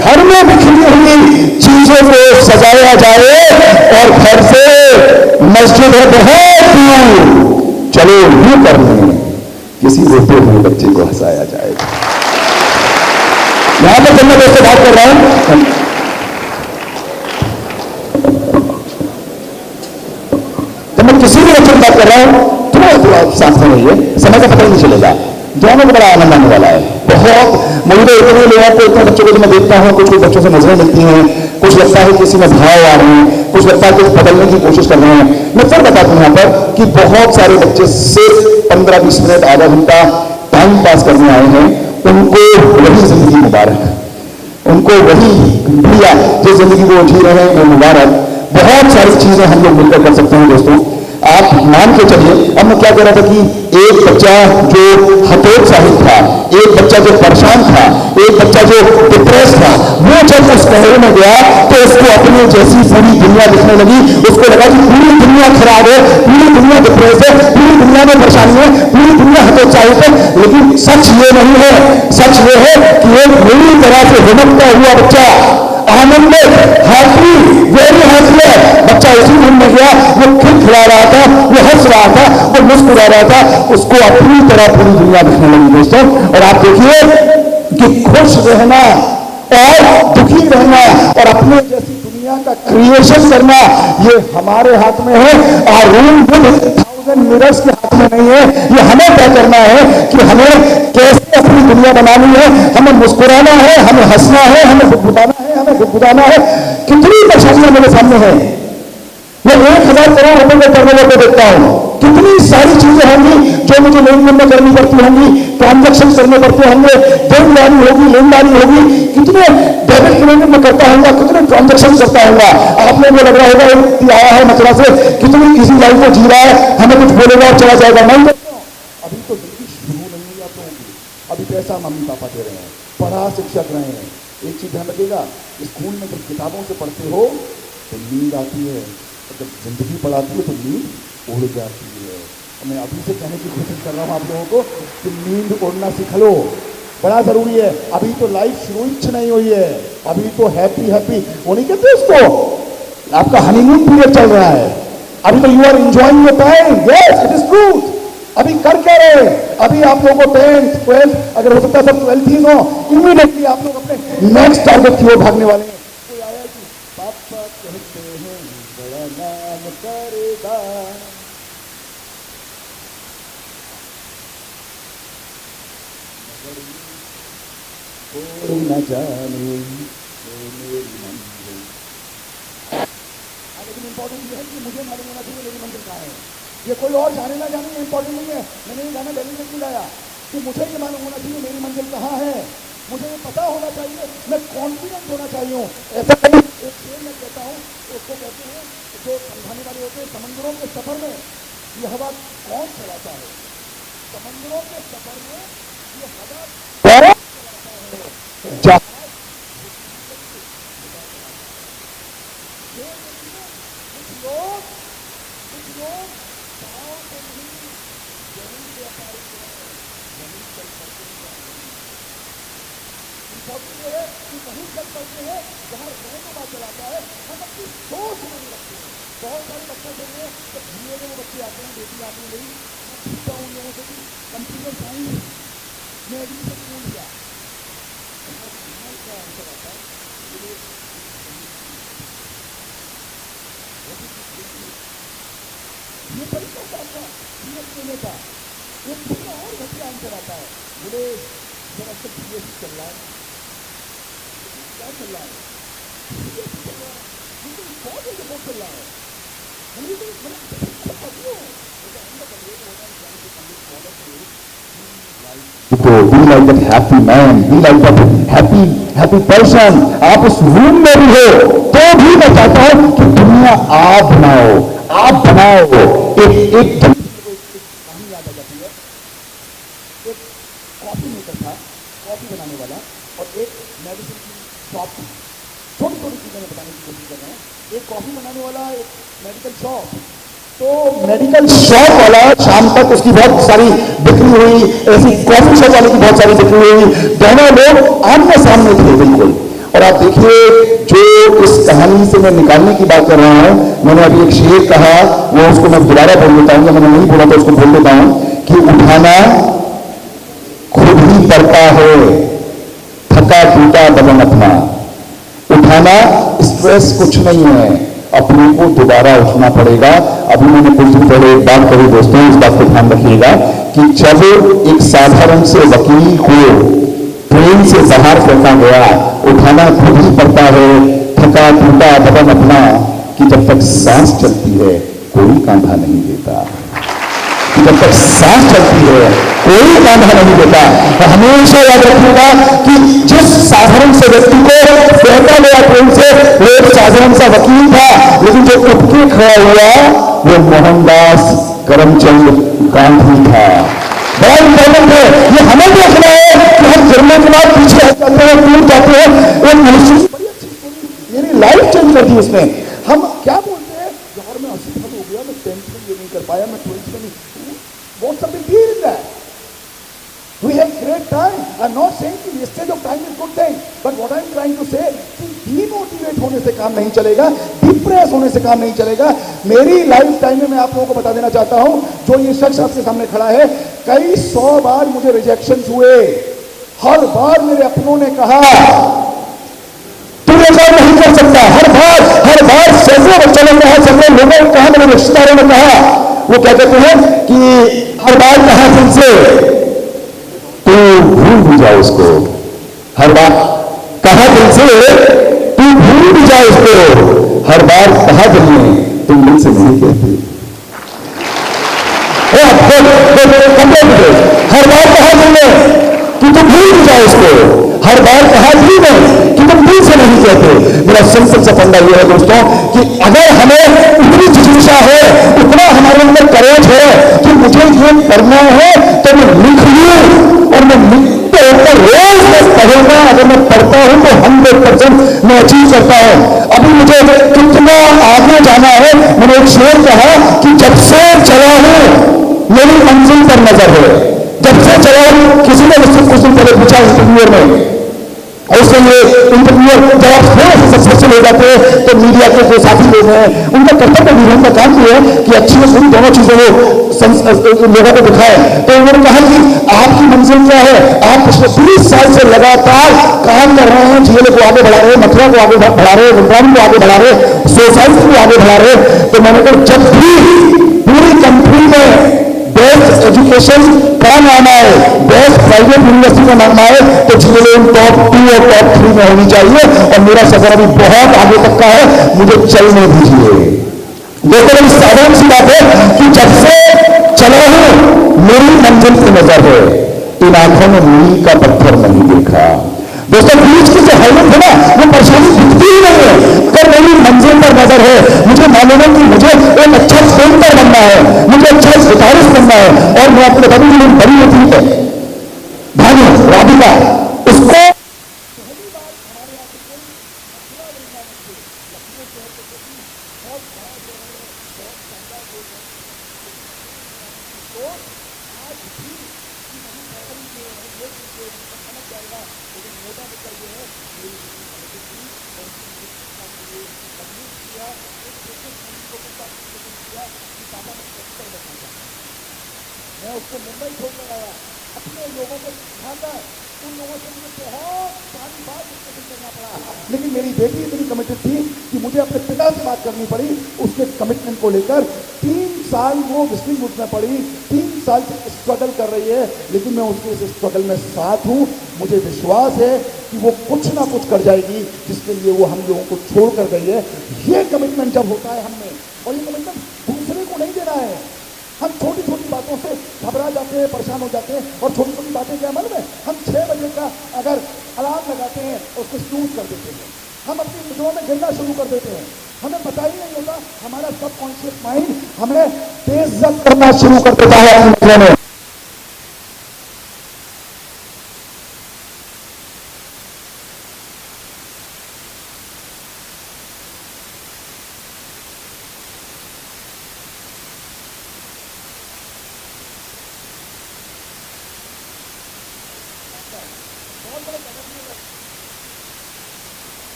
घर में बिखरी हुई चीजों को सजाया जाए और घर से न मस्जिद है बहुत दूर, चलो यूं कर लें, किसी रोते हुए बच्चे को हंसाया जाएगा। यहां पर जब मैं दोस्तों बात कर रहा हूं, जब मैं किसी भी बच्चे की बात कर रहा हूं, थोड़ा सांस में रहिए, समय का पता ही नहीं चलेगा, दोनों को बड़ा आनंद आने वाला है। बहुत मुझे इतने लोगों को, इतने बच्चों को जो मैं देखता हूं, कुछ बच्चों से नजरें मिलती हैं, कुछ लगता है किसी में भाव आ रहे हैं, कुछ लगता है कुछ बदलने की कोशिश कर रहे हैं। मैं फिर बता दूं यहां पर कि बहुत सारे बच्चे सिर्फ 15-20 मिनट, आधा घंटा टाइम पास करने आए हैं, उनको वही जिंदगी मुबारक, उनको वही बढ़िया जो जिंदगी वो जी रहे हैं वो मुबारक। बहुत सारी चीजें हम लोग मिलकर कर सकते हैं दोस्तों। आप मान के चलिए, अब मैं क्या कह रहा था कि एक बच्चा जो हतोत्साहित था, एक बच्चा जो परेशान था, एक बच्चा जो डिप्रेस था, वो जब उस कहरे में गया तो उसको अपने जैसी पूरी दुनिया दिखने लगी। उसको लगा कि पूरी दुनिया खराब है, पूरी दुनिया डिप्रेस है, पूरी दुनिया में परेशानी है, पूरी दुनिया हतोत्साहित है। लेकिन सच ये नहीं है, सच ये है कि एक नई तरह से हिम्मतता हुआ बच्चा, आनंदित, हैप्पी, वेरी हैप्पी है बच्चा, उसी रूम में गया, वो खिलखिला रहा था, वो हंस रहा था, वो मुस्कुरा रहा था, उसको अपनी तरह पूरी दुनिया दिखने लगी दोस्तों। और आप देखिए कि खुश रहना और दुखी रहना और अपने जैसी दुनिया का क्रिएशन करना, ये हमारे हाथ में है। और रूम विद 1000 मिरर्स के हाथ में नहीं है। ये हमें तय करना है कि हमें कैसे अपनी दुनिया बनानी है, हमें मुस्कुराना है, हमें हंसना है, हमें गुदगुदाना है, हमें गुदगुदाना है। कितनी परेशानियां मेरे सामने है, मैं 1000 करोड़ रुपए के टर्नओवर को देखता हूं, कितनी सारी चीजें होंगी जो मुझे लेन देन में करनी पड़ती होंगी, ट्रांजेक्शन करने पड़ते होंगे, देनदारी होगी, लेनदारी होगी, कितने डेबिट क्रेडिट में करता होगा, कितने ट्रांजेक्शन करता होगा। आप लोगों को लग रहा होगा एक व्यक्ति आया है मथुरा से, कितनी इजी लाइफ को जी रहा है, हमें कुछ बोलेगा और चला जाएगा। नहीं दोस्तों, अभी तो जिंदगी शुरू नहीं हुई आप लोगों की, अभी पैसा मम्मी पापा दे रहे हैं, पढ़ा शिक्षक रहे हैं। एक चीज ध्यान रखिएगा, स्कूल में जब किताबों से पढ़ते हो तो नींद आती है, और जब जिंदगी पढ़ाती है तो नींद उड़ जाती है। मैं अभी से कहने की कोशिश कर रहा हूँ आप लोगों को कि नींद उड़ना सीख लो, बड़ा जरूरी है। अभी तो लाइफ शुरू ही नहीं हुई है, अभी तो हैप्पी हैप्पी वो नहीं कहते उसको, आपका हनीमून पीरियड चल रहा है, अभी तो you are enjoying your time. Yes, it is true. अभी कर क्या रहे, अभी आप लोगों को 10th 12th, अगर हो सकता है सब 12th ही हो, इमीडिएटली आप लोग अपने नेक्स्ट टारगेट की ओर भागने वाले हैं। कोई आया कि पापा कहते हैं बड़ा नाम करेगा, कोई न जाने मेरी मंजिल। लेकिन इंपॉर्टेंट ये है कि मुझे मालूम होना चाहिए मेरी मंजिल कहाँ है। ये कोई और जाने ना जाने इंपॉर्टेंट नहीं है। मैंने ये गाना दिल्ली में क्यों गाया कि मुझे ये मालूम होना चाहिए मेरी मंजिल कहाँ है, मुझे ये पता होना चाहिए, मैं कॉन्फिडेंट होना चाहिए। ऐसा एक शेर मैं कहता हूँ, उसको कहते हैं जो समझाने वाले होते हैं, समंदरों के सफर में ये हवा कौन चलाता है, समंदरों के सफर में ये हवा कौन चलाता है। वहीं चल पड़ते हैं जहाँ रहनुमा चलाता है, हम अपनी सोच नहीं रखते हैं। बहुत सारे बच्चे सुनिए, जब धीरे धीरे वो बच्चे आते हैं, बेटी आती है, नहीं मैं पूछता हूँ उन लोगों से कि कंप्यूटर साइंस में एडमिशन क्यों लिया, क्या आंसर आता है, ये तरीका होता आपका सीएस लेने का। एक पूरा और घटिया आंसर आता है, बोले जरा सब सीएस चल रहा है, क्या चल रहा है, सीएस चल रहा है, मुझे बहुत जल्दी बहुत चल रहा है, मुझे तो be like that happy man, be like that happy person। आप उस रूम में भी हो तो भी मैं चाहता हूं कि दुनिया आप बनाओ, आप बनाओ। एक कहानी याद आ जाती है, एक कॉफी मेकर था, कॉफी बनाने वाला, और एक मेडिसिन की शॉप थी। छोटी छोटी चीजें मैं बताने की कोशिश कर रहा हूँ। एक कॉफी बनाने वाला, एक मेडिकल शॉप। तो मेडिकल शॉप वाला शाम तक उसकी बहुत सारी बिक्री हुई, ऐसी कॉफी शॉप वाले की बहुत सारी बिक्री हुई। दोनों लोग आमने सामने थे बिल्कुल। और आप देखिए जो इस कहानी से मैं निकालने की बात कर रहा हूं, मैंने अभी एक शेर कहा, वो उसको मैं दोबारा बोल देता हूं, या मैंने नहीं बोला तो उसको बोल देता हूं कि उठाना खुद ही पड़ता है, थका टूटा बदन अपना। उठाना स्ट्रेस कुछ नहीं है, अपने को दोबारा उठना पड़ेगा। अभी मैंने कुछ दिन पहले एक बात कही दोस्तों, इस बात को ध्यान रखिएगा कि जब एक साधारण से वकील को ट्रेन से बाहर फेंका गया, उठाना खुद ही पड़ता है, थका टूटा बदन अपना, कि जब तक सांस चलती है कोई कांधा नहीं देता, कि जब तक सांस चलती है कोई कांधा नहीं देता। तो हमेशा याद रखिएगा कि जिस साधारण से व्यक्ति को फेंका गया ट्रेन से, वो एक साधारण सा वकील था, लेकिन जो उठ के खड़ा हुआ वो मोहनदास करमचंद गांधी था। बड़ा इंपॉर्टेंट है, ये हमें देखना है कि हम गिरने के बाद पीछे हट जाते हैं, टूट जाते हैं। एक मनुष्य की बड़ी अच्छी स्टोरी, मेरी लाइफ चेंज कर दी उसने। हम क्या बोलते हैं, यार मैं 80 हो गया, मैं टेंशन ये नहीं कर पाया, मैं थोड़ी सी what's the big deal in that? We have great time. I'm not saying कि wastage of time is good thing, but what I'm trying to say कि demotivate होने से काम नहीं चलेगा, डिप्रेस होने से काम नहीं चलेगा। मेरी लाइफ टाइम में मैं आप लोगों को बता देना चाहता हूं, जो ये शख्स आपके सामने खड़ा है, कई 100 बार मुझे रिजेक्शन हुए। हर बार मेरे अपनों ने कहा तू ये काम नहीं कर सकता। हर बार सैकड़ों बच्चों ने कहा, सैकड़ों लोगों ने कहा, मेरे रिश्तेदारों ने कहा। वो क्या कहते हैं कि हर बार कहा तुमसे तू भूल भी जाओ उसको, हर बार कहा तुमसे तू भूल भी जाओ उसको, हर बार कहा तुमने तुम मुझसे नहीं कहते। हर बार कहा तुमने कि तुम भूल भी जाओ उसको, हर बार कहा भी नहीं कि तुम दिल से नहीं कहते। मेरा सिंपल सा फंडा यह है दोस्तों कि अगर हमें उतनी जिज्ञासा है, उतना हमारे अंदर करेज है कि मुझे ये करना है, तो मैं लिख लूं, और मैं लिखते होकर रोज मैं पढ़ूंगा। अगर मैं पढ़ता हूं तो 100% मैं अचीव करता हूं। अभी मुझे कितना आगे जाना है, मैंने एक शेर कहा कि जब से चला हूं मेरी मंजिल पर नजर है। जब से चला हूं, किसी ने मुझसे कुछ दिन पहले पूछा इंटरव्यूअर में, और उसके लिए इंटरव्यूअर जब आप थोड़ा सा सक्सेसफुल हो जाते हैं तो मीडिया के जो साथी लोग हैं उनका कर्तव्य भी उनका काम ये है कि अच्छी और बुरी दोनों चीजें वो लोगों को दिखाएं। तो उन्होंने कहा कि आपकी मंजिल क्या है? आप पिछले 20 साल से लगातार काम कर रहे हैं, झील को आगे बढ़ा रहे हैं, मथुरा को आगे बढ़ा रहे हैं, वृंदावन को आगे बढ़ा रहे हैं, सोसाइटी को आगे बढ़ा रहे हैं। तो मैंने कहा जब भी पूरी कंट्री में बेस्ट एजुकेशन का नाम आए, बेस्ट प्राइवेट यूनिवर्सिटी का नाम आए, तो जीएलएम टॉप 2 और टॉप 3 में होनी चाहिए। और मेरा सफर अभी बहुत आगे तक का है, मुझे चलने दीजिए। देखो बड़ी साधारण सी बात है कि जब से चला हूं मेरी मंजिल की नजर है, इन आंखों में मील का पत्थर नहीं देखा। दोस्तों बीच की जो हालत है ना, वो परेशानी दिखती ही नहीं है। अगर मेरी मंजिल पर नजर है, मुझे मालूम है कि मुझे एक अच्छा पेंटर बनना है, मुझे अच्छा गिटारिस्ट बनना है, और मैं अपने बड़ी बड़ी होती है भानु राधिका, उसको मैं उसको मुंबई छोड़कर आया, अपने लोगों को सिखाकर उन लोगों से मुझे बहुत सारी बात डिस्कशन करना पड़ा। लेकिन मेरी बेटी इतनी कमिटेड थी कि मुझे अपने पिता से बात करनी पड़ी उसके कमिटमेंट को लेकर। 3 साल वो विस्लिंग उठना पड़ी, 3 साल से स्ट्रगल कर रही है, लेकिन मैं उसके इस स्ट्रगल में साथ हूँ। मुझे विश्वास है कि वो कुछ ना कुछ कर जाएगी जिसके लिए वो हम लोगों को छोड़ कर गई है। ये कमिटमेंट जब होता है हमने, और ये कमिटमेंट दूसरे को नहीं देना है। हम छोटी छोटी बातों से घबरा जाते हैं, परेशान हो जाते हैं, और छोटी छोटी बातें क्या मालूम है, हम 6 बजे का अगर अलार्म लगाते हैं और उसको स्नूज कर देते हैं, हम अपनी निद्राओं में गिरना शुरू कर देते हैं। हमें पता ही नहीं होता, हमारा सबकॉन्शियस माइंड हमें बेइज्जत करना शुरू कर देता है अपनी निद्रा में।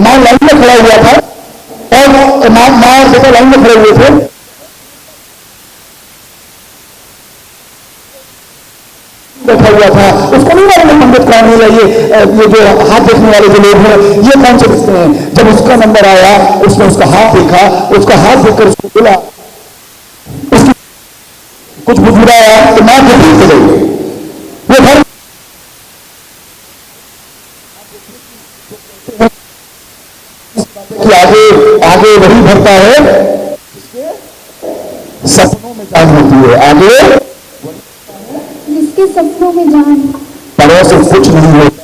माँ लाइन में खड़ा हुआ था और माँ और बेटा लाइन में खड़े हुए थे। बैठा हुआ था, उसको नहीं मालूम पंडित कौन है, ये जो हाथ देखने वाले जो लोग हैं ये कौन से दिखते हैं। जब उसका नंबर आया उसने उसका हाथ देखा, उसका हाथ देखकर उसको बोला, उसकी कुछ बुझाया तो मां को ठीक हो गई। वो घर कि आगे आगे वही भरता है सपनों में जान होती है, आगे जिसके सपनों में जान। परों से कुछ नहीं होता,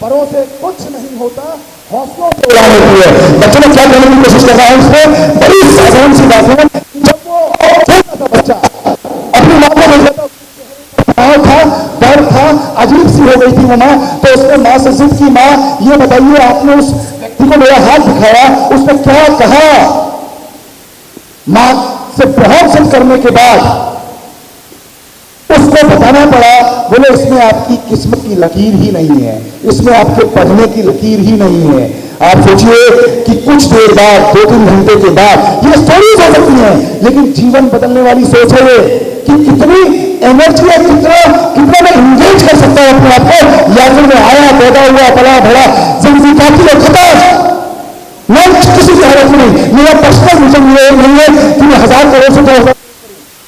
परों से कुछ नहीं होता, हौसलों से उड़ान होती है। बच्चे ने क्या करने की कोशिश कर रहा है उसमें, बड़ी साधारण सी बात है। जब वो छोटा सा बच्चा अपनी मां को देखा था, डर था, अजीब सी हो गई थी वो मां, तो उसने मां से जिद की, मां ये बताइए आपने उस व्यक्ति को मेरा हाथ दिखाया, उसने क्या कहा। मां से बहुत जिद करने के बाद उसको बताना पड़ा, बोले इसमें आपकी किस्मत की लकीर ही नहीं है, इसमें आपके पढ़ने की लकीर ही नहीं है। आप सोचिए कि कुछ देर बाद, 2-3 घंटे के बाद ये स्टोरीज हो सकती हैं, लेकिन जीवन बदलने वाली सोच है ये कि कितनी एनर्जी है, कितना मैं इंगेज कर सकता हूं अपने आप को। या फिर मैं आया, पैदा हुआ, पला बड़ा, जिंदगी काटी और खत्म, मैं किसी की हालत में नहीं। मेरा पर्सनल विजन ये नहीं है कि मैं 1000 करोड़ से 2000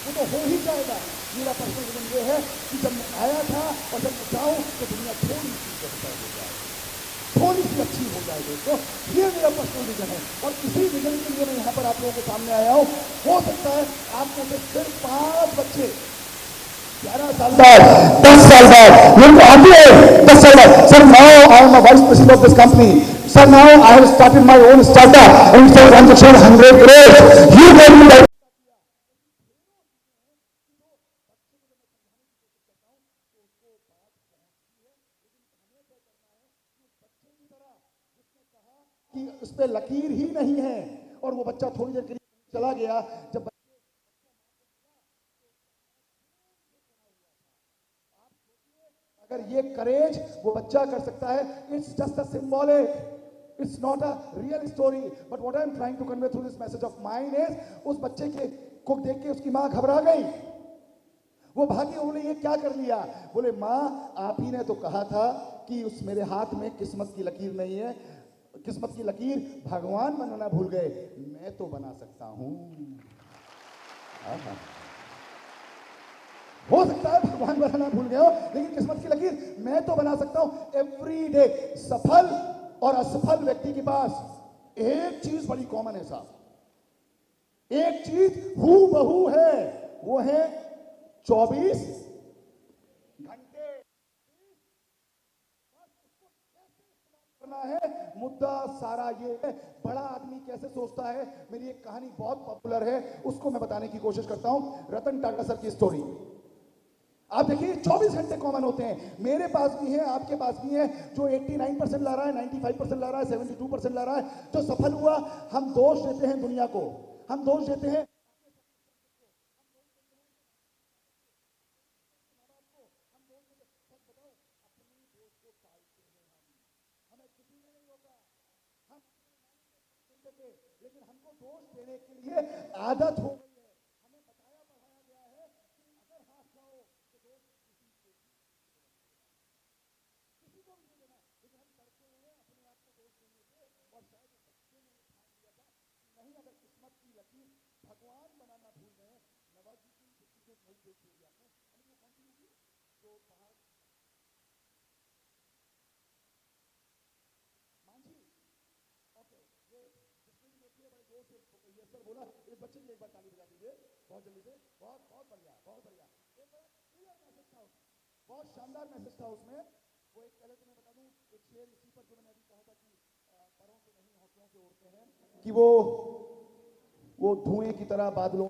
तो हो ही जाएगा। मेरा पर्सनल विजन ये है कि जब मैं आया था और जब मैं जाऊं तो दुनिया थोड़ी सी बेहतर हो जाए, थोड़ी सी अच्छी हो जाए दोस्तों। ये मेरा पर्सनल विजन है और इसी विजन के लिए मैं यहाँ पर आप लोगों के सामने आया हूँ। हो सकता है आप में से सिर्फ 5 बच्चे 11 साल बाद, 10 साल बाद मेरे को आते हैं, 10 साल बाद, sir now I am a vice president of this company, sir now I have started my own startup and it's transaction 100 crore, you get me that. कि उस पे लकीर ही नहीं है और वो बच्चा थोड़ी देर के लिए चला गया। जब अगर ये करेज वो बच्चा कर सकता है, it's just a symbolic, it's not a real story, but what I am trying to convey through this message of mine is, उस बच्चे के को देख के उसकी मां घबरा गई, वो भागी, उन्होंने ये क्या कर लिया, बोले मां आप ही ने तो कहा था कि उस मेरे हाथ में किस्मत की लकीर नहीं है, किस्मत की लकीर भगवान बनाना भूल गए, मैं तो बना सकता हूं। हो सकता है भगवान बनाना भूल गए हो, लेकिन किस्मत की लकीर मैं तो बना सकता हूं। एवरी डे सफल और असफल व्यक्ति के पास एक चीज बड़ी कॉमन है साहब, एक चीज हूबहू है, वो है 24 घंटे करना है। मुद्दा सारा ये है, बड़ा आदमी कैसे सोचता है। मेरी एक कहानी बहुत पॉपुलर है, उसको मैं बताने की कोशिश करता हूं, रतन टाटा सर की स्टोरी। आप देखिए 24 घंटे कॉमन होते हैं, मेरे पास भी है, आपके पास भी है। जो 89% ला रहा है, 95% ला रहा है, 72% ला रहा है, जो सफल हुआ, हम दोष देते हैं दुनिया को, हम दोष देते हैं लेकिन हमको दोष देने के लिए आदत हो गई है। हमें बताया पढ़ाया गया है कि अगर हाथ जाओ तो दोष किसी को भी दे देना, लेकिन हम करते हैं अपने आप को दोष देने से। और शायद बच्चे ने ठान लिया था कि नहीं, अगर किस्मत की लकीर भगवान बनाना भूल गए। नवाजी की पिक्चर जो नहीं देख ली आपने, हमने वो कौन सी मूवी जो बाहर मांझी, ओके, ये जिसने भी देखी है बड़े जोर से ये सर बोला, इस बच्चे की एक बार ताली बजा दीजिए बहुत जल्दी से। बहुत बहुत बढ़िया, बहुत बढ़िया। एक बड़ा क्लियर मैसेज था उसमें, बहुत शानदार मैसेज था उसमें। वो एक पहले तो मैं बता दूं, एक शेर इसी पर जो मैंने अभी कहा था कि परों से नहीं हौसलों से उड़ते हैं, कि वो धुएं की तरह बादलों,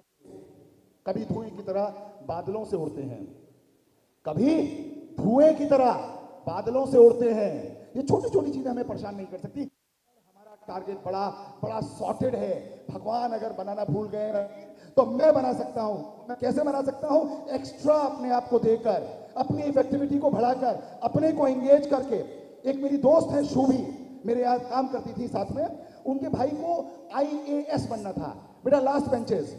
कभी धुएं की तरह बादलों से उड़ते हैं, कभी धुएं की तरह बादलों से उड़ते हैं। ये छोटी छोटी चीजें हमें परेशान नहीं कर सकती। टारगेट बड़ा बड़ा सॉर्टेड है। भगवान अगर बनाना भूल गए तो मैं बना सकता हूं। मैं कैसे बना सकता हूं? एक्स्ट्रा अपने आप को देकर, अपनी इफेक्टिविटी को बढ़ाकर, अपने को एंगेज करके। एक मेरी दोस्त है शोभी, मेरे यहाँ काम करती थी साथ में, उनके भाई को IAS बनना था। बेटा लास्ट बेंचेस,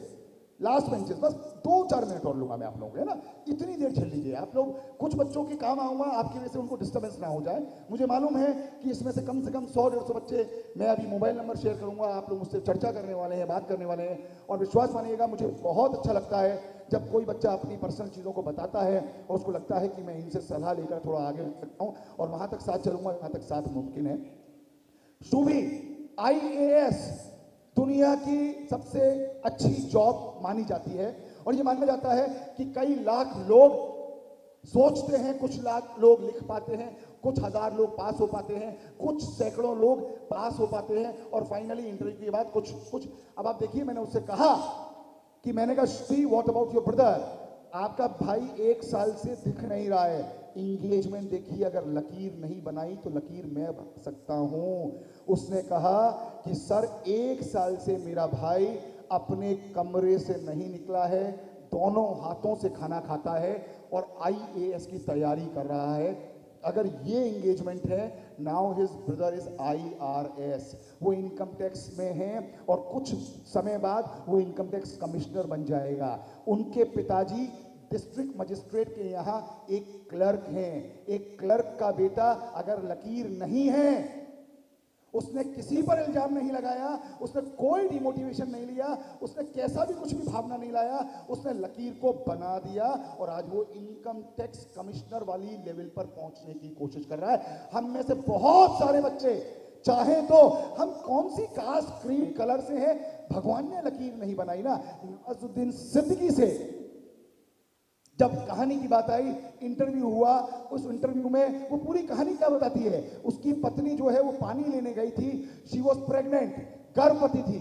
बस 2-4 मिनट और लूंगा मैं आप लोगों को, है ना, इतनी देर झेल लीजिए आप लोग। कुछ बच्चों के काम आऊंगा, आपकी वजह से उनको डिस्टर्बेंस ना हो जाए। मुझे मालूम है कि इसमें से कम 100-150 बच्चे, मैं अभी मोबाइल नंबर शेयर करूंगा, आप लोग मुझसे चर्चा करने वाले हैं, बात करने वाले हैं। और विश्वास मानिएगा, मुझे बहुत अच्छा लगता है जब कोई बच्चा अपनी पर्सनल चीज़ों को बताता है और उसको लगता है कि मैं इनसे सलाह लेकर थोड़ा आगे बढ़ सकता हूँ और वहां तक साथ चलूंगा जहां तक साथ मुमकिन है। शोभी IAS दुनिया की सबसे अच्छी जॉब मानी जाती है और ये माना जाता है कि कई लाख लोग सोचते हैं, कुछ लाख लोग लिख पाते हैं, कुछ हजार लोग पास हो पाते हैं, कुछ सैकड़ों लोग पास हो पाते हैं और फाइनली इंटरव्यू के बाद कुछ। अब आप देखिए, मैंने उससे कहा कि मैंने कहा she what about your brother, आपका भाई 1 साल से दिख नहीं रहा है, इंगेजमेंट देखिए, अगर लकीर नहीं बनाई तो लकीर मैं बना सकता हूं। उसने कहा कि सर 1 साल से मेरा भाई अपने कमरे से नहीं निकला है, दोनों हाथों से खाना खाता है और IAS की तैयारी कर रहा है। अगर ये एंगेजमेंट है, now his brother is IRS, वो इनकम टैक्स में है और कुछ समय बाद वो इनकम टैक्स कमिश्नर बन जाएगा। उनके पिताजी डिस्ट्रिक्ट मजिस्ट्रेट के यहाँ एक क्लर्क हैं। एक क्लर्क का बेटा अगर लकीर नहीं है, उसने किसी पर इल्जाम नहीं लगाया, उसने कोई डिमोटिवेशन नहीं लिया, उसने कैसा भी कुछ भी भावना नहीं लाया, उसने लकीर को बना दिया और आज वो इनकम टैक्स कमिश्नर वाली लेवल पर पहुंचने की कोशिश कर रहा है। हम में से बहुत सारे बच्चे चाहे तो, हम कौन सी कास्ट क्रीम कलर से है, भगवान ने लकीर नहीं बनाई ना। नवाजुद्दीन सिद्दीकी से जब कहानी की बात आई, इंटरव्यू हुआ, उस इंटरव्यू में वो पूरी कहानी क्या बताती है, उसकी पत्नी जो है वो पानी लेने गई थी, शी वॉज प्रेग्नेंट, गर्भवती थी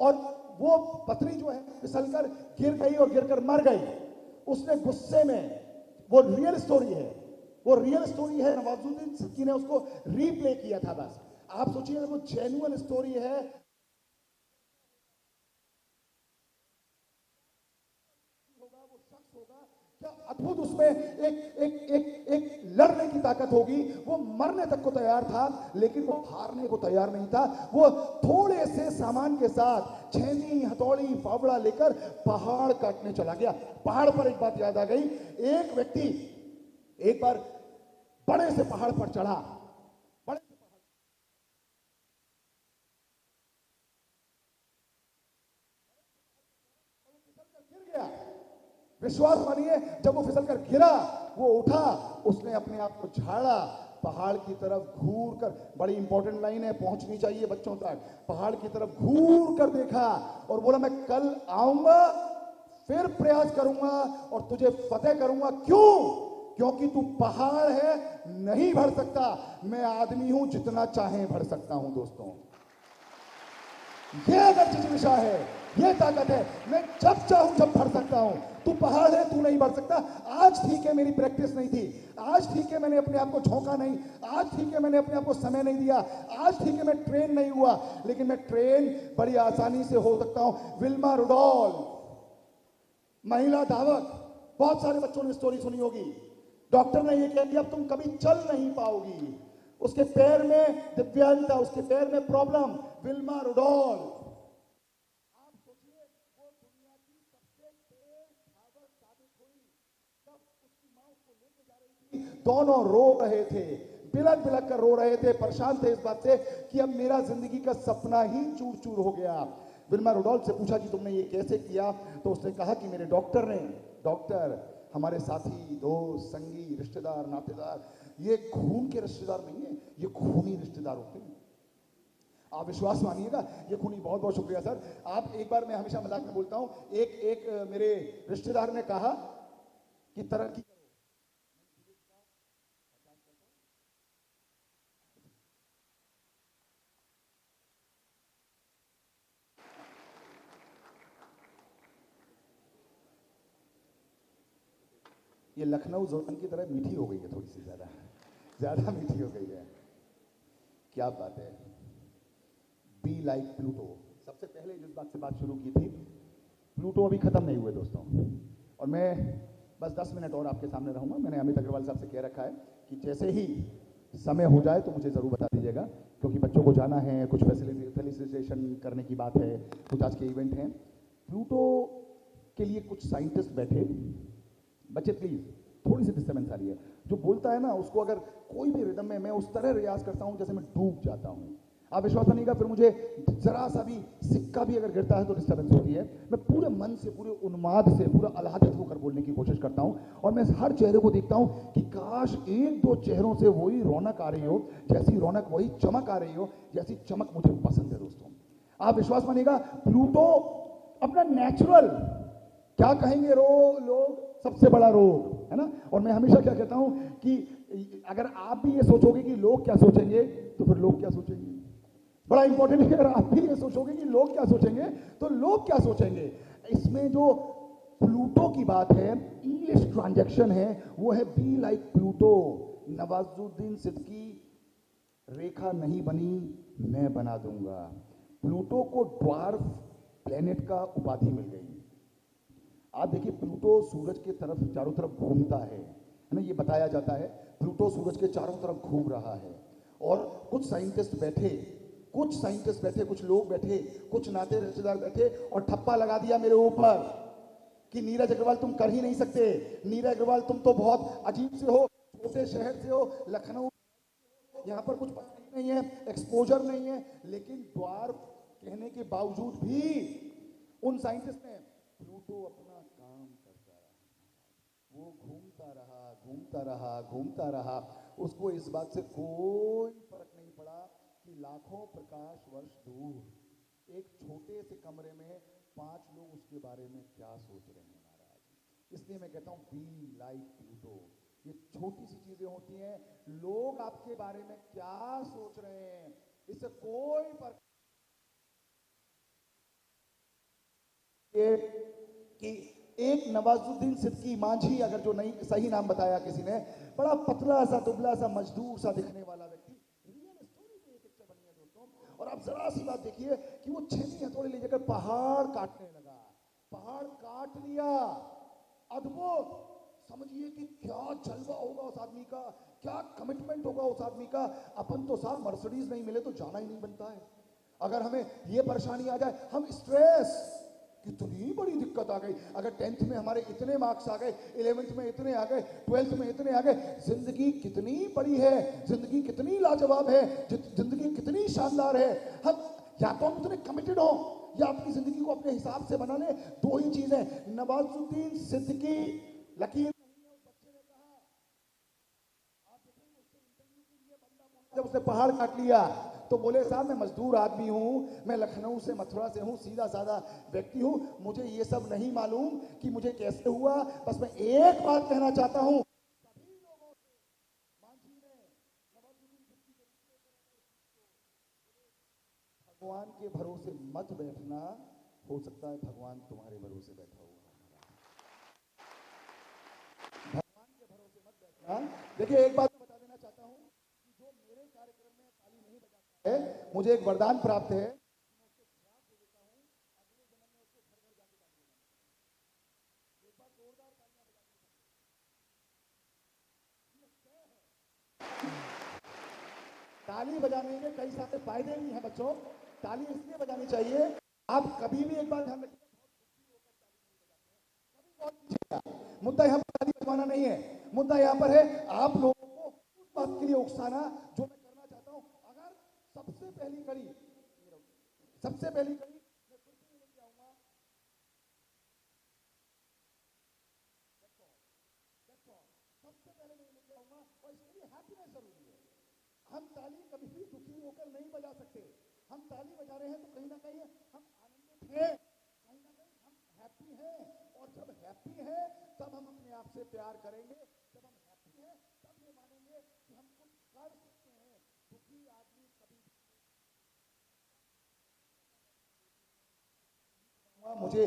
और वो पत्नी जो है फिसलकर गिर गई और गिरकर मर गई। उसने गुस्से में, वो रियल स्टोरी है, नवाजुद्दीन सिद्दीकी ने उसको रीप्ले किया था। बस आप सोचिए, वो जेन्युइन स्टोरी है। वो शख्स होगा, क्या अद्भुत उसमें एक लड़ने की ताकत होगी। वो मरने तक को तैयार था लेकिन वो हारने को तैयार नहीं था। वो थोड़े से सामान के साथ छेनी, हथौड़ी, फावड़ा लेकर पहाड़ काटने चला गया। पहाड़ पर एक बात याद आ गई, एक व्यक्ति एक बार बड़े से पहाड़ पर चढ़ा, बड़े से पहाड़ गिर गया। विश्वास मानिए, जब वो फिसल कर गिरा, वो उठा, उसने अपने आप को झाड़ा, पहाड़ की तरफ घूर कर, बड़ी इंपॉर्टेंट लाइन है, पहुंचनी चाहिए बच्चों तक, पहाड़ की तरफ घूर कर देखा और बोला मैं कल आऊंगा, फिर प्रयास करूंगा और तुझे फतेह करूंगा। क्यों? क्योंकि तू पहाड़ है, नहीं भर सकता, मैं आदमी हूं, जितना चाहे भर सकता हूं। दोस्तों, यह अगर जिज्ञासा है, ये ताकत है, मैं जब चाहूं जब भर सकता हूं। तू पहाड़ है, तू नहीं भर सकता। आज ठीक है मेरी प्रैक्टिस नहीं थी, आज ठीक है मैंने अपने आप को झोंका नहीं, आज ठीक है मैंने अपने आप को समय नहीं दिया, आज ठीक है मैं ट्रेन नहीं हुआ, लेकिन मैं ट्रेन बड़ी आसानी से हो सकता हूं। विल्मा रुडोल्फ, महिला धावक, बहुत सारे बच्चों ने स्टोरी सुनी होगी। डॉक्टर ने यह कह दिया अब तुम कभी चल नहीं पाओगी, उसके पैर में दिव्यांगता, उसके पैर में प्रॉब्लम। विल्मा रुडोल्फ, दोनों रो रहे थे, बिलक बिलक कर रो रहे थे, परेशान थे इस बात से कि अब मेरा जिंदगी का सपना ही चूर चूर हो गया। विल्मा रुडोल्फ से पूछा कि तुमने ये कैसे किया, तो उसने कहा कि मेरे डॉक्टर, हमारे साथी, दोस्त, संगी, रिश्तेदार, नातेदार, ये खून के रिश्तेदार नहीं है, ये खूनी रिश्तेदार होते हैं। आप विश्वास मानिएगा, ये खूनी। बहुत बहुत शुक्रिया सर। आप एक बार, मैं हमेशा मजाक में बोलता हूं, एक मेरे रिश्तेदार ने कहा कि तरक्की, ये लखनऊ जोन की तरह मीठी हो गई है, थोड़ी सी ज्यादा मीठी हो गई है। क्या बात है। बी लाइक प्लूटो, सबसे पहले जिस बात से बात शुरू की थी, प्लूटो अभी खत्म नहीं हुए दोस्तों, और मैं बस 10 मिनट और आपके सामने रहूंगा। मैंने अमित अग्रवाल साहब से कह रखा है कि जैसे ही समय हो जाए तो मुझे ज़रूर बता दीजिएगा, क्योंकि बच्चों को जाना है, कुछ फैसिलिटेशन करने की बात है, कुछ आज के इवेंट हैं। प्लूटो के लिए कुछ साइंटिस्ट बैठे, बच्चे प्लीज़ थोड़ी सी डिस्टर्बेंस आ रही है। जो बोलता है ना उसको अगर कोई भी रिदम में, मैं उस तरह रियाज करता हूँ जैसे मैं डूब जाता हूँ। आप विश्वास मानिएगा, फिर मुझे जरा सा भी सिक्का भी अगर गिरता है तो डिस्टर्बेंस होती है। मैं पूरे मन से, पूरे उन्माद से, पूरा आह्लादित होकर बोलने की कोशिश करता हूँ, और मैं हर चेहरे को देखता हूँ कि काश एक दो चेहरों से वही रौनक आ रही हो, जैसी रौनक, वही चमक आ रही हो जैसी चमक मुझे पसंद है दोस्तों। आप विश्वास मानिएगा, प्लूटो अपना नेचुरल, क्या कहेंगे लोग, सबसे बड़ा रोग है ना। और मैं हमेशा क्या कहता हूं कि अगर आप भी ये सोचोगे कि लोग क्या सोचेंगे, तो फिर लोग क्या सोचेंगे, बड़ा इंपॉर्टेंट है। अगर आप भी ये सोचोगे कि लोग क्या सोचेंगे, तो लोग क्या सोचेंगे। इसमें जो प्लूटो की बात है, इंग्लिश ट्रांजैक्शन है, वो है be like Pluto. Nawazuddin Siddiqui, Rekha नहीं बनी, मैं बना दूंगा। प्लूटो को ड्वार्फ प्लेनेट का उपाधि मिल गई। आप देखिए, प्लूटो सूरज के तरफ, चारों तरफ घूमता है ना, ये बताया जाता है प्लूटो सूरज के चारों तरफ घूम रहा है। और कुछ साइंटिस्ट बैठे, कुछ लोग बैठे, कुछ नाते रिश्तेदार बैठे और ठप्पा लगा दिया मेरे ऊपर कि नीरज अग्रवाल तुम कर ही नहीं सकते, नीरज अग्रवाल तुम तो बहुत अजीब से हो, छोटे शहर से हो, लखनऊ, यहाँ पर कुछ पढ़ाई नहीं है, एक्सपोजर नहीं है। लेकिन ड्वार्फ कहने के बावजूद भी उन साइंटिस्ट ने, प्लूटो अपना काम करता रहा, वो घूमता रहा। उसको इस बात से कोई फर्क नहीं पड़ा कि लाखों प्रकाश वर्ष दूर एक छोटे से कमरे में 5 लोग उसके बारे में क्या सोच रहे हैं महाराज। इसलिए मैं कहता हूं बी लाइक प्लूटो। ये छोटी सी चीजें होती हैं, लोग आपके बारे में क्या सोच रहे हैं, इससे कोई फर्क कि एक नवाजुद्दीन सिद्दीकी मांझी, अगर जो नहीं सही नाम बताया किसी ने, बड़ा पतला सा, दुबला सा, मजदूर सा दिखने वाला व्यक्ति, रियल स्टोरी पे ये पिक्चर बनी है दोस्तों। और आप जरा सी बात देखिए कि वो 6 हथौड़े ले जाकर पहाड़ काटने लगा, पहाड़ काट लिया। अद्भुत, समझिए कि क्या जलवा होगा उस आदमी का, क्या कमिटमेंट होगा उस आदमी का। अपन तो साहब मर्सिडीज नहीं मिले तो जाना ही नहीं बनता है। अगर हमें ये परेशानी आ जाए, हम स्ट्रेस, कितनी बड़ी दिक्कत आ गई। अगर 10th में हमारे इतने मार्क्स आ गए, 11th में इतने आ गए, 12th में इतने आ गए, जिंदगी कितनी बड़ी है, जिंदगी कितनी लाजवाब है, जिंदगी कितनी शानदार है। हम या तो हम इतने कमिटेड हो, या अपनी जिंदगी को अपने हिसाब से बना ले। दो ही चीजें। नवाजुद्दीन सिद्दीकी, लकीर नहीं है उस बच्चे ने कहा, आप देखेंगे उससे इंटरव्यू के लिए बंदा, जब उसने पहाड़ काट लिया तो बोले साहब मैं मजदूर आदमी हूं, मैं लखनऊ से, मथुरा से हूं, सीधा साधा व्यक्ति हूं, मुझे ये सब नहीं मालूम कि मुझे कैसे हुआ। बस मैं एक बात कहना चाहता हूं सभी लोगों से, मांझी ने नवाजुद्दीन सिद्दीकी के रिश्ते को, भगवान के भरोसे मत बैठना, हो सकता है भगवान तुम्हारे भरोसे बैठा हुआ। भगवान के भरोसे मत बैठना। देखिए, एक बात मैं बता देना चाहता हूं कि जो मेरे कार्यक्रम में ताली नहीं बजाता है, मुझे एक वरदान प्राप्त है, मैं उसको श्राप दे देता हूं, अगले जन्म में उसको घर घर जाके ताली बजाना। एक बार जोरदार तालियां बजा दें। ताली बजाने के कई सारे फायदे भी हैं बच्चों। ताली इसलिए बजानी चाहिए, आप कभी भी एक बात ध्यान रखिएगा, बहुत दुखी होकर ताली नहीं बजाते हैं, कभी बहुत पीछे। मुद्दा यहाँ पर ताली बजवाना नहीं है, मुद्दा यहाँ पर है आप लोगों को उस बात के लिए उकसाना जो मैं करना चाहता हूं। अगर सबसे पहली कड़ी मैं फिर से लेके आऊंगा, सबसे पहले मैं लेके आऊंगा, और इसके लिए हैप्पीनेस जरूरी है। हम ताली कभी भी दुखी होकर नहीं बजा सकते। हम ताली बजा रहे हैं तो कहीं ना कहीं हम आनंदित हैं, कहीं ना कहीं हम हैप्पी हैं। और जब हैप्पी हैं तब हम अपने आप से प्यार करेंगे। जब हम हैप्पी हैं तब ये मानेंगे कि हम कुछ कर सकते हैं। दुखी आदमी कभी मुझे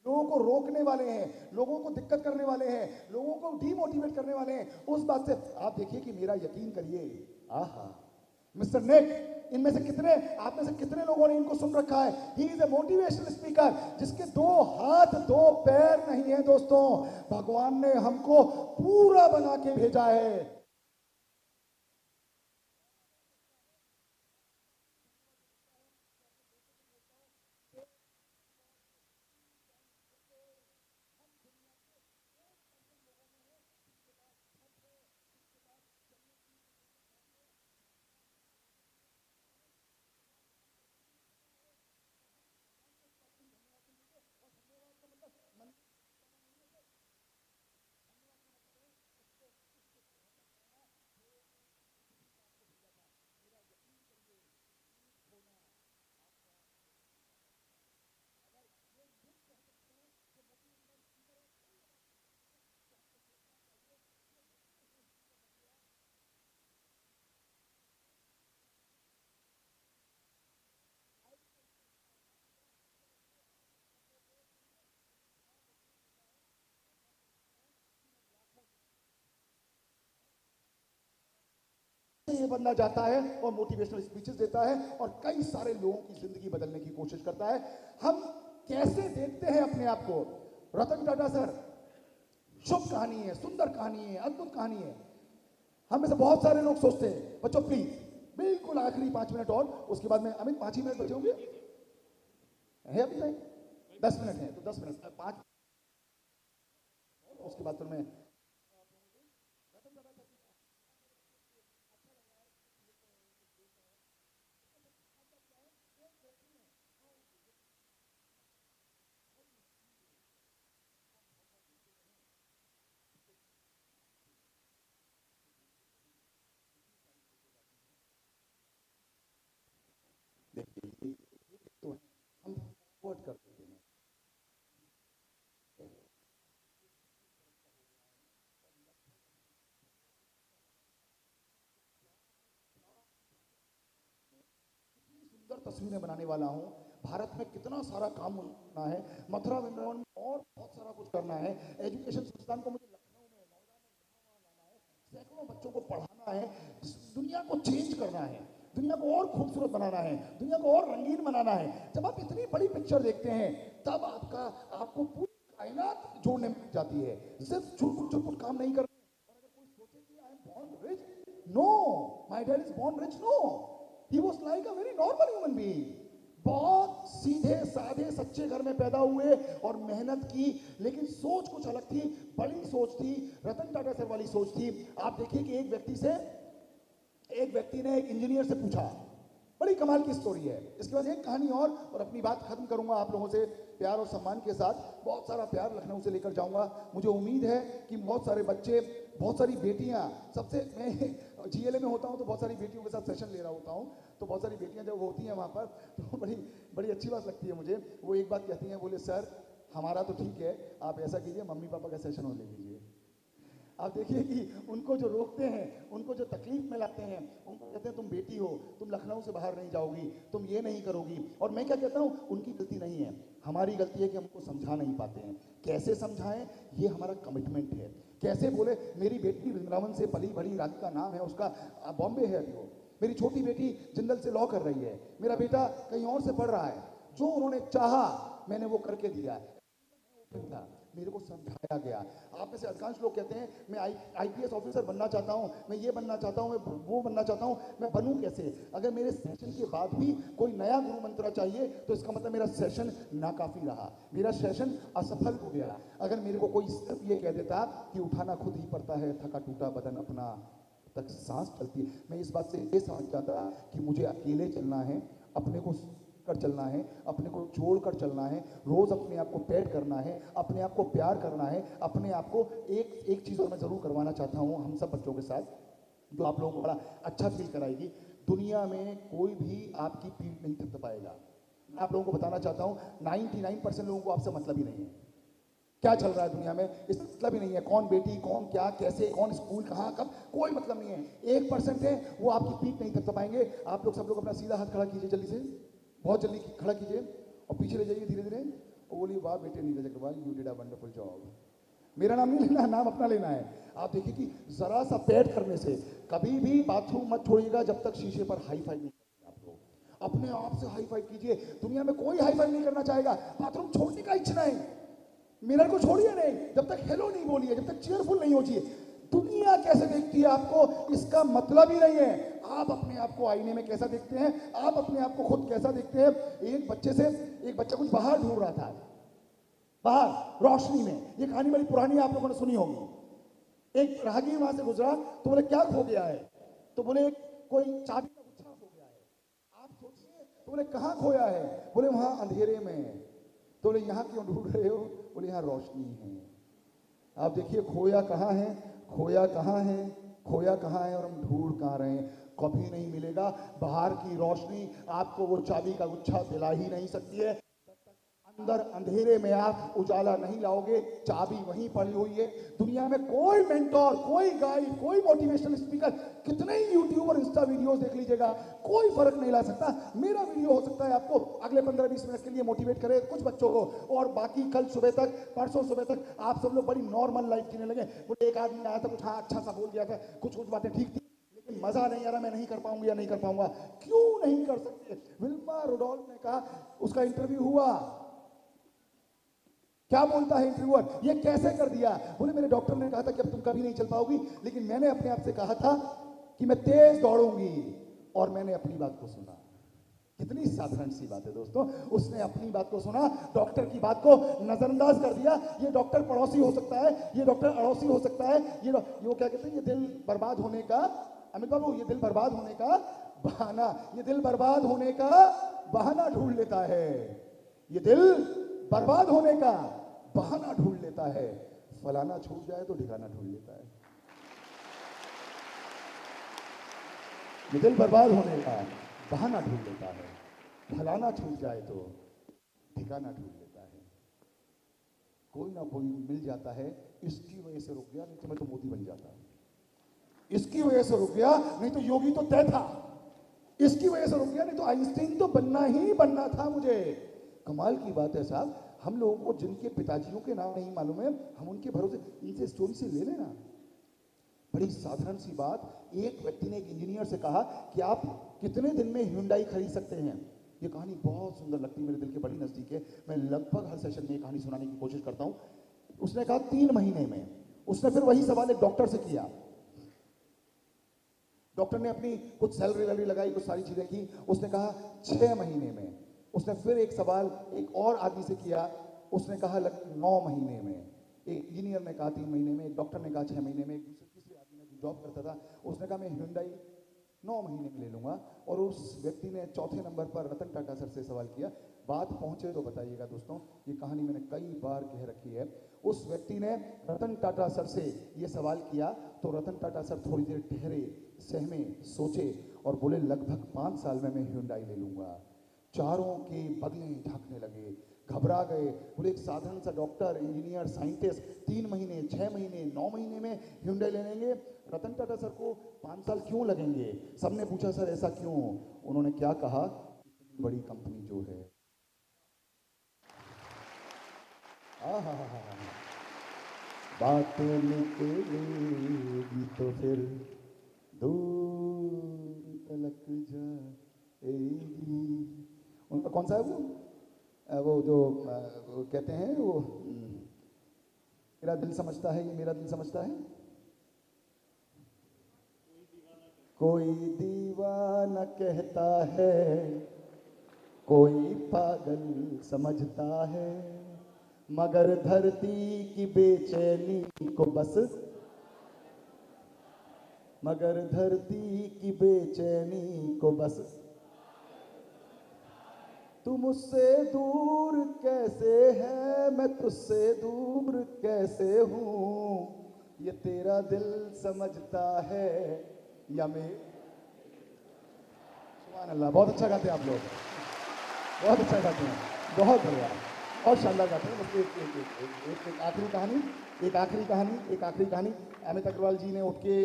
लोगों को रोकने वाले हैं, लोगों को दिक्कत करने वाले हैं, लोगों को डीमोटिवेट करने वाले हैं। उस बात से आप देखिए कि मेरा यकीन करिए, आहा मिस्टर नेक, इनमें से कितने, आप में से कितने लोगों ने इनको सुन रखा है? He is a motivational speaker जिसके 2 हाथ 2 पैर नहीं है दोस्तों। भगवान ने हमको पूरा बना के भेजा है। ये बंदा जाता है और मोटिवेशनल स्पीचेस देता है और कई सारे लोगों की जिंदगी बदलने की कोशिश करता है। हम कैसे देखते हैं अपने आप को? रतन टाटा सर, शुभ कहानी है, सुंदर कहानी है, अद्भुत कहानी है। हम में से बहुत सारे लोग सोचते हैं, बच्चों प्लीज बिल्कुल आखिरी 5 मिनट और, उसके बाद में अमित 5 ही मिनट बचे होंगे, है अभी टाइम 10 मिनट है, तो 10 मिनट 5, उसके बाद फिर मैं देखिए तो हम अवॉइड कर देते हैं। सुंदर तस्वीरें बनाने वाला हूं, भारत में कितना सारा काम करना है, मथुरा वृंदावन में और बहुत सारा कुछ करना है। एजुकेशन संस्थान को मुझे लखनऊ में, नोएडा में, यहाँ लाना है, सैकड़ों बच्चों को पढ़ाना है, दुनिया को चेंज करना है, दुनिया को और खूबसूरत बनाना है, दुनिया को और रंगीन बनाना है। जब आप इतनी बड़ी पिक्चर देखते हैं तब आपको पूरी कायनात जोड़ने में जाती है। सिर्फ चुटपुट चुटपुट काम नहीं करना। और अगर कोई सोचे कि I am born rich, no my dad is born rich, no, he was like a very normal human being. बहुत सीधे साधे सच्चे घर में पैदा हुए और मेहनत की, लेकिन सोच कुछ अलग थी, बड़ी सोच थी, रतन टाटा सर वाली सोच थी। आप देखिए कि एक व्यक्ति ने एक इंजीनियर से पूछा, बड़ी कमाल की स्टोरी है। इसके बाद एक कहानी और अपनी बात खत्म करूंगा आप लोगों से प्यार और सम्मान के साथ। बहुत सारा प्यार लखनऊ से लेकर जाऊंगा। मुझे उम्मीद है कि बहुत सारे बच्चे, बहुत सारी बेटियां, सबसे मैं जीएलए में होता हूं तो बहुत सारी बेटियों के साथ सेशन ले रहा होता हूं, तो बहुत सारी बेटियां जब होती हैं वहां पर तो बड़ी अच्छी बात लगती है मुझे। वो एक बात कहती हैं, बोले सर हमारा तो ठीक है, आप ऐसा कीजिए मम्मी पापा का सेशन और ले लीजिए। आप देखिए कि उनको जो रोकते हैं, उनको जो तकलीफ में लाते हैं, उनको कहते हैं तुम बेटी हो, तुम लखनऊ से बाहर नहीं जाओगी, तुम ये नहीं करोगी। और मैं क्या कहता हूँ, उनकी गलती नहीं है, हमारी गलती है कि हमको समझा नहीं पाते हैं। कैसे समझाएं, ये हमारा कमिटमेंट है। कैसे बोले, मेरी बेटी वृंदावन से पली बड़ी, राधिका नाम है उसका, बॉम्बे है अभी वो। मेरी छोटी बेटी जिंदल से लॉ कर रही है, मेरा बेटा कहीं और से पढ़ रहा है। जो उन्होंने चाहा मैंने वो करके दिया। मेरे को समझाया गया। आप में से अधिकांश लोग कहते हैं मैं आईपीएस ऑफिसर बनना चाहता हूं, मैं ये बनना चाहता हूं, मैं वो बनना चाहता हूं, मैं बनूं कैसे? अगर मेरे सेशन के बाद भी कोई नया गुरु मंत्र चाहिए तो इसका मतलब मेरा सेशन नाकाफी रहा, मेरा सेशन असफल हो गया। अगर मेरे को कोई सिर्फ ये कह देता कि उठाना खुद ही पड़ता है, थका टूटा बदन अपना तक सांस चलती है, मैं इस बात से ये समझ जाता कि मुझे अकेले चलना है, अपने को कर चलना है, अपने को छोड़कर चलना है, रोज अपने आप को पैट करना है, अपने आप को प्यार करना है, अपने आप को एक चीज और मैं जरूर करवाना चाहता हूं हम सब बच्चों के साथ, जो आप लोगों को बड़ा अच्छा फील कराएगी। दुनिया में कोई भी आपकी पीठ नहीं थपथपाएगा। मैं आप लोगों को बताना चाहता हूं 99% लोगों को आपसे मतलब ही नहीं है क्या चल रहा है दुनिया में, इस मतलब ही नहीं है कौन बेटी, कौन क्या, कैसे, कौन स्कूल, कहां, कब, कोई मतलब नहीं है। 1% है वो आपकी पीठ नहीं थपथपाएंगे। आप लोग सब लोग अपना सीधा हाथ खड़ा कीजिए, जल्दी से, बहुत जल्दी खड़ा कीजिए और पीछे ले जाइए धीरे धीरे, वो बोली वाह बेटे Neeraj Agarwal, you did a wonderful job. मेरा नाम नहीं लेना, नाम अपना लेना है। आप देखिए कि जरा सा पैड करने से कभी भी बाथरूम मत छोड़िएगा जब तक शीशे पर हाई फाइव नहीं करेंगे आप लोग। अपने आप से हाई फाइव कीजिए। दुनिया में कोई हाई फाइव नहीं करना चाहेगा। बाथरूम छोड़ने का इच्छा नहीं, मिरर को छोड़िए नहीं जब तक हेलो नहीं बोलिए, जब तक चीयरफुल नहीं होजिए। दुनिया कैसे देखती है आपको इसका मतलब ही नहीं है। आप अपने आप को आईने में कैसा देखते हैं, आप अपने आप को खुद कैसा देखते हैं। एक बच्चा कुछ बाहर ढूंढ रहा था, बाहर रोशनी में। ये कहानी बड़ी पुरानी आप लोगों ने सुनी होगी। एक राहगीर वहां से गुजरा तो बोले क्या खो गया है, तो बोले कोई चाबी का गुच्छा खो गया है। आप सोचिए, तो बोले कहाँ खोया है, बोले वहां अंधेरे में। तो बोले यहाँ क्यों ढूंढ रहे हो, बोले यहाँ रोशनी है। आप देखिए खोया कहाँ है, खोया कहाँ है, खोया कहाँ है और हम ढूंढ कहाँ रहे हैं। कभी नहीं मिलेगा। बाहर की रोशनी आपको वो चाबी का गुच्छा दिला ही नहीं सकती है। अंदर अंधेरे में आप उजाला नहीं लाओगे, चाबी वहीं पड़ी हुई है। दुनिया में कोई मेंटोर, कोई गाइड, कोई मोटिवेशनल स्पीकर, कितने ही यूट्यूब और इंस्टा वीडियोस देख लीजिएगा, कोई फर्क नहीं ला सकता। मेरा वीडियो हो सकता है आपको अगले 15-20 मिनट के लिए मोटिवेट करे कुछ बच्चों को, और बाकी कल सुबह तक, परसों सुबह तक आप सब लोग बड़ी नॉर्मल लाइफ जीने लगे। बोले एक आदमी आया था, कुछ हाँ अच्छा सा बोल दिया था, कुछ बातें ठीक थी, लेकिन मजा नहीं आ रहा, मैं नहीं कर पाऊंगा या नहीं कर पाऊंगा। क्यों नहीं कर सकते? विल्मा रुडोल्फ ने कहा, उसका इंटरव्यू हुआ, क्या बोलता है इंटरव्यूअर, ये कैसे कर दिया? बोले मेरे डॉक्टर ने कहा था कि अब तुम कभी नहीं चल पाओगी, लेकिन मैंने अपने आप से कहा था कि मैं तेज दौड़ूंगी और मैंने अपनी बात को सुना। कितनी साधारण सी बात है दोस्तों। उसने अपनी बात को सुना, डॉक्टर की बात को नजरअंदाज कर दिया। ये डॉक्टर पड़ोसी हो सकता है, ये डॉक्टर अड़ोसी हो सकता है, ये क्या कहते हैं, ये दिल बर्बाद होने का, अमित बाबू, ये दिल बर्बाद होने का बहाना, ये दिल बर्बाद होने का बहाना ढूंढ लेता है। ये दिल बर्बाद होने का बहाना ढूंढ लेता है। फलाना छूट जाए तो ठिकाना ढूंढ लेता है। ये दिल बर्बाद होने का बहाना ढूंढ लेता है। फलाना छूट जाए तो ठिकाना ढूंढ लेता है। कोई ना कोई मिल जाता है, इसकी वजह से रुक गया, नहीं तो मैं तो मोदी बन जाता। इसकी वजह से रुक गया, नहीं तो योगी तो तय था। इसकी वजह से रुक गया, नहीं तो आइंस्टीन तो बनना ही बनना था मुझे। कमाल की बात है साहब, हम लोगों को जिनके पिताजियों के नाम नहीं मालूम है, हम उनके भरोसे इनसे स्टोरी से ले लेना। बड़ी साधारण सी बात। एक व्यक्ति ने एक इंजीनियर से कहा कि आप कितने दिन में ह्यूंडई खरीद सकते हैं। ये कहानी बहुत सुंदर लगती है, मेरे दिल के बड़ी नजदीक है। मैं लगभग हर सेशन में ये कहानी सुनाने की कोशिश करता हूं। उसने कहा 3 महीने में। उसने फिर वही सवाल एक डॉक्टर से किया। डॉक्टर ने अपनी कुछ सैलरी वैलरी लगाई, कुछ सारी चीजें की। उसने कहा 6 महीने में। उसने फिर एक सवाल एक और आदमी से किया। उसने कहा 9 महीने में। एक इंजीनियर ने कहा 3 महीने में, एक डॉक्टर ने कहा 6 महीने में, एक तीसरे आदमी ने जॉब करता था, उसने कहा मैं ह्यूंडई 9 महीने में ले लूंगा। और उस व्यक्ति ने चौथे नंबर पर रतन टाटा सर से सवाल किया। बात पहुंचे तो बताइएगा दोस्तों, ये कहानी मैंने कई बार कह रखी है। उस व्यक्ति ने रतन टाटा सर से ये सवाल किया तो रतन टाटा सर थोड़ी देर ठहरे, सहमे, सोचे और बोले लगभग 5 साल में मैं ह्यूंडई ले लूंगा। चारों के बदले झांकने लगे, घबरा गए। बोले एक साधारण सा डॉक्टर, इंजीनियर, साइंटिस्ट 3 महीने, 6 महीने, 9 महीने में ह्यूंडई ले लेंगे, रतन टाटा सर को 5 साल क्यों लगेंगे? सबने पूछा सर ऐसा क्यों? उन्होंने क्या कहा, इतनी बड़ी कंपनी जो है, बात निकलेगी तो फिर दूर तलक जाएगी। उनका कौन सा है वो जो वो कहते हैं वो मेरा दिल समझता है, ये मेरा दिल समझता है। कोई दीवाना कहता है, कोई पागल समझता है, मगर धरती की बेचैनी को बस, मगर धरती की बेचैनी को बस तू मुझसे दूर कैसे है, मैं तुझसे दूर कैसे हूँ, ये तेरा दिल समझता है या मैं। सुभान अल्लाह, बहुत अच्छा गाते हैं आप लोग, बहुत अच्छा गाते हैं, बहुत बढ़िया, बहुत शानदार गाते हैं। बस एक आखिरी कहानी अमित अग्रवाल जी ने उठ के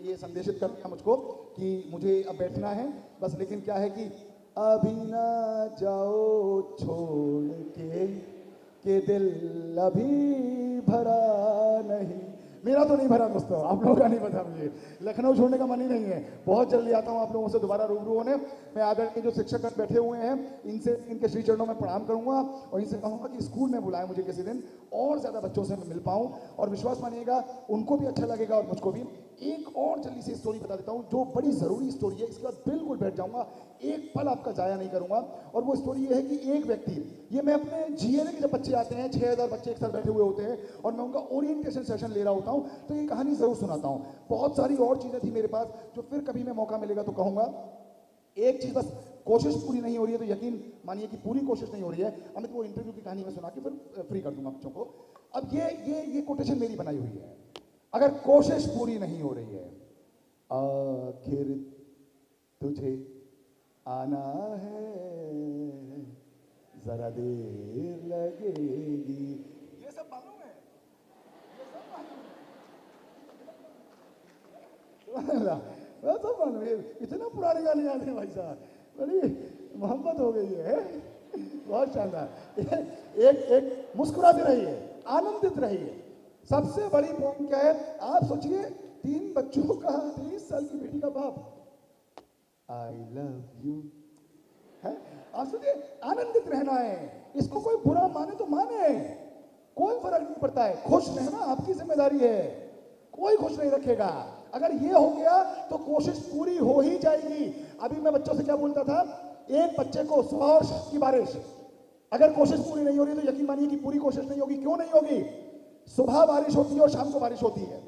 ये संदेशित कर दिया मुझको कि मुझे अब बैठना है बस। लेकिन क्या है कि अभी ना जाओ छोड़ के कि दिल अभी भरा नहीं। मेरा तो नहीं भरा दोस्तों, आप लोगों का नहीं पता मुझे, लखनऊ छोड़ने का मन ही नहीं है। बहुत जल्दी आता हूँ आप लोगों से दोबारा रूबरू होने। मैं आदरणीय जो शिक्षक बैठे हुए हैं इनसे, इनके श्री चरणों में प्रणाम करूंगा और इनसे कहूंगा कि स्कूल में बुलाएं मुझे किसी दिन, और ज़्यादा बच्चों से मैं मिल पाऊँ, और विश्वास मानिएगा उनको भी अच्छा लगेगा और मुझको भी। एक और जल्दी से स्टोरी बता देता हूँ जो बड़ी ज़रूरी स्टोरी है, इसके बाद बिल्कुल बैठ जाऊँगा, एक पल आपका जाया नहीं करूँगा। और वो स्टोरी ये है कि एक व्यक्ति, ये मैं अपने GLA के जब बच्चे आते हैं, 6000 बच्चे एक साथ बैठे हुए होते हैं और मैं उनका ओरिएंटेशन सेशन ले रहा होता हूँ, तो ये कहानी ज़रूर सुनाता हूँ। बहुत सारी और चीज़ें थी मेरे पास जो फिर कभी मैं मौका मिलेगा तो कहूँगा। एक चीज़ बस, कोशिश पूरी नहीं हो रही है तो यकीन मानिए कि पूरी कोशिश नहीं हो रही है। अमित वो इंटरव्यू की कहानी में सुना के फिर फ्री कर दूंगा बच्चों को। अब ये कोटेशन मेरी बनाई हुई है, अगर कोशिश पूरी नहीं हो रही है, आखिर तुझे आना है, जरा देर लगेगी। ये सब मालूम है, ये सब मालूम है। इतना पुराने गाने याद है भाई साहब, बड़ी मोहब्बत हो गई है। बहुत शानदार। एक मुस्कुराते रहिए, आनंदित रहिए। सबसे बड़ी प्रॉब्लम क्या है, आप सोचिए 3 बच्चों का 23 साल की बेटी का बाप, आई लव यू है। आप सोचिए, आनंदित रहना है, इसको कोई बुरा माने तो माने, कोई फर्क नहीं पड़ता है। खुश रहना आपकी जिम्मेदारी है, कोई खुश नहीं रखेगा। अगर ये हो गया तो कोशिश पूरी हो ही जाएगी। अभी मैं बच्चों से क्या बोलता था, एक बच्चे को 100 वर्ष की बारिश, अगर कोशिश पूरी नहीं हो रही तो यकीन मानिए कि पूरी कोशिश नहीं होगी। क्यों नहीं होगी? सुबह बारिश होती है और शाम को बारिश होती है,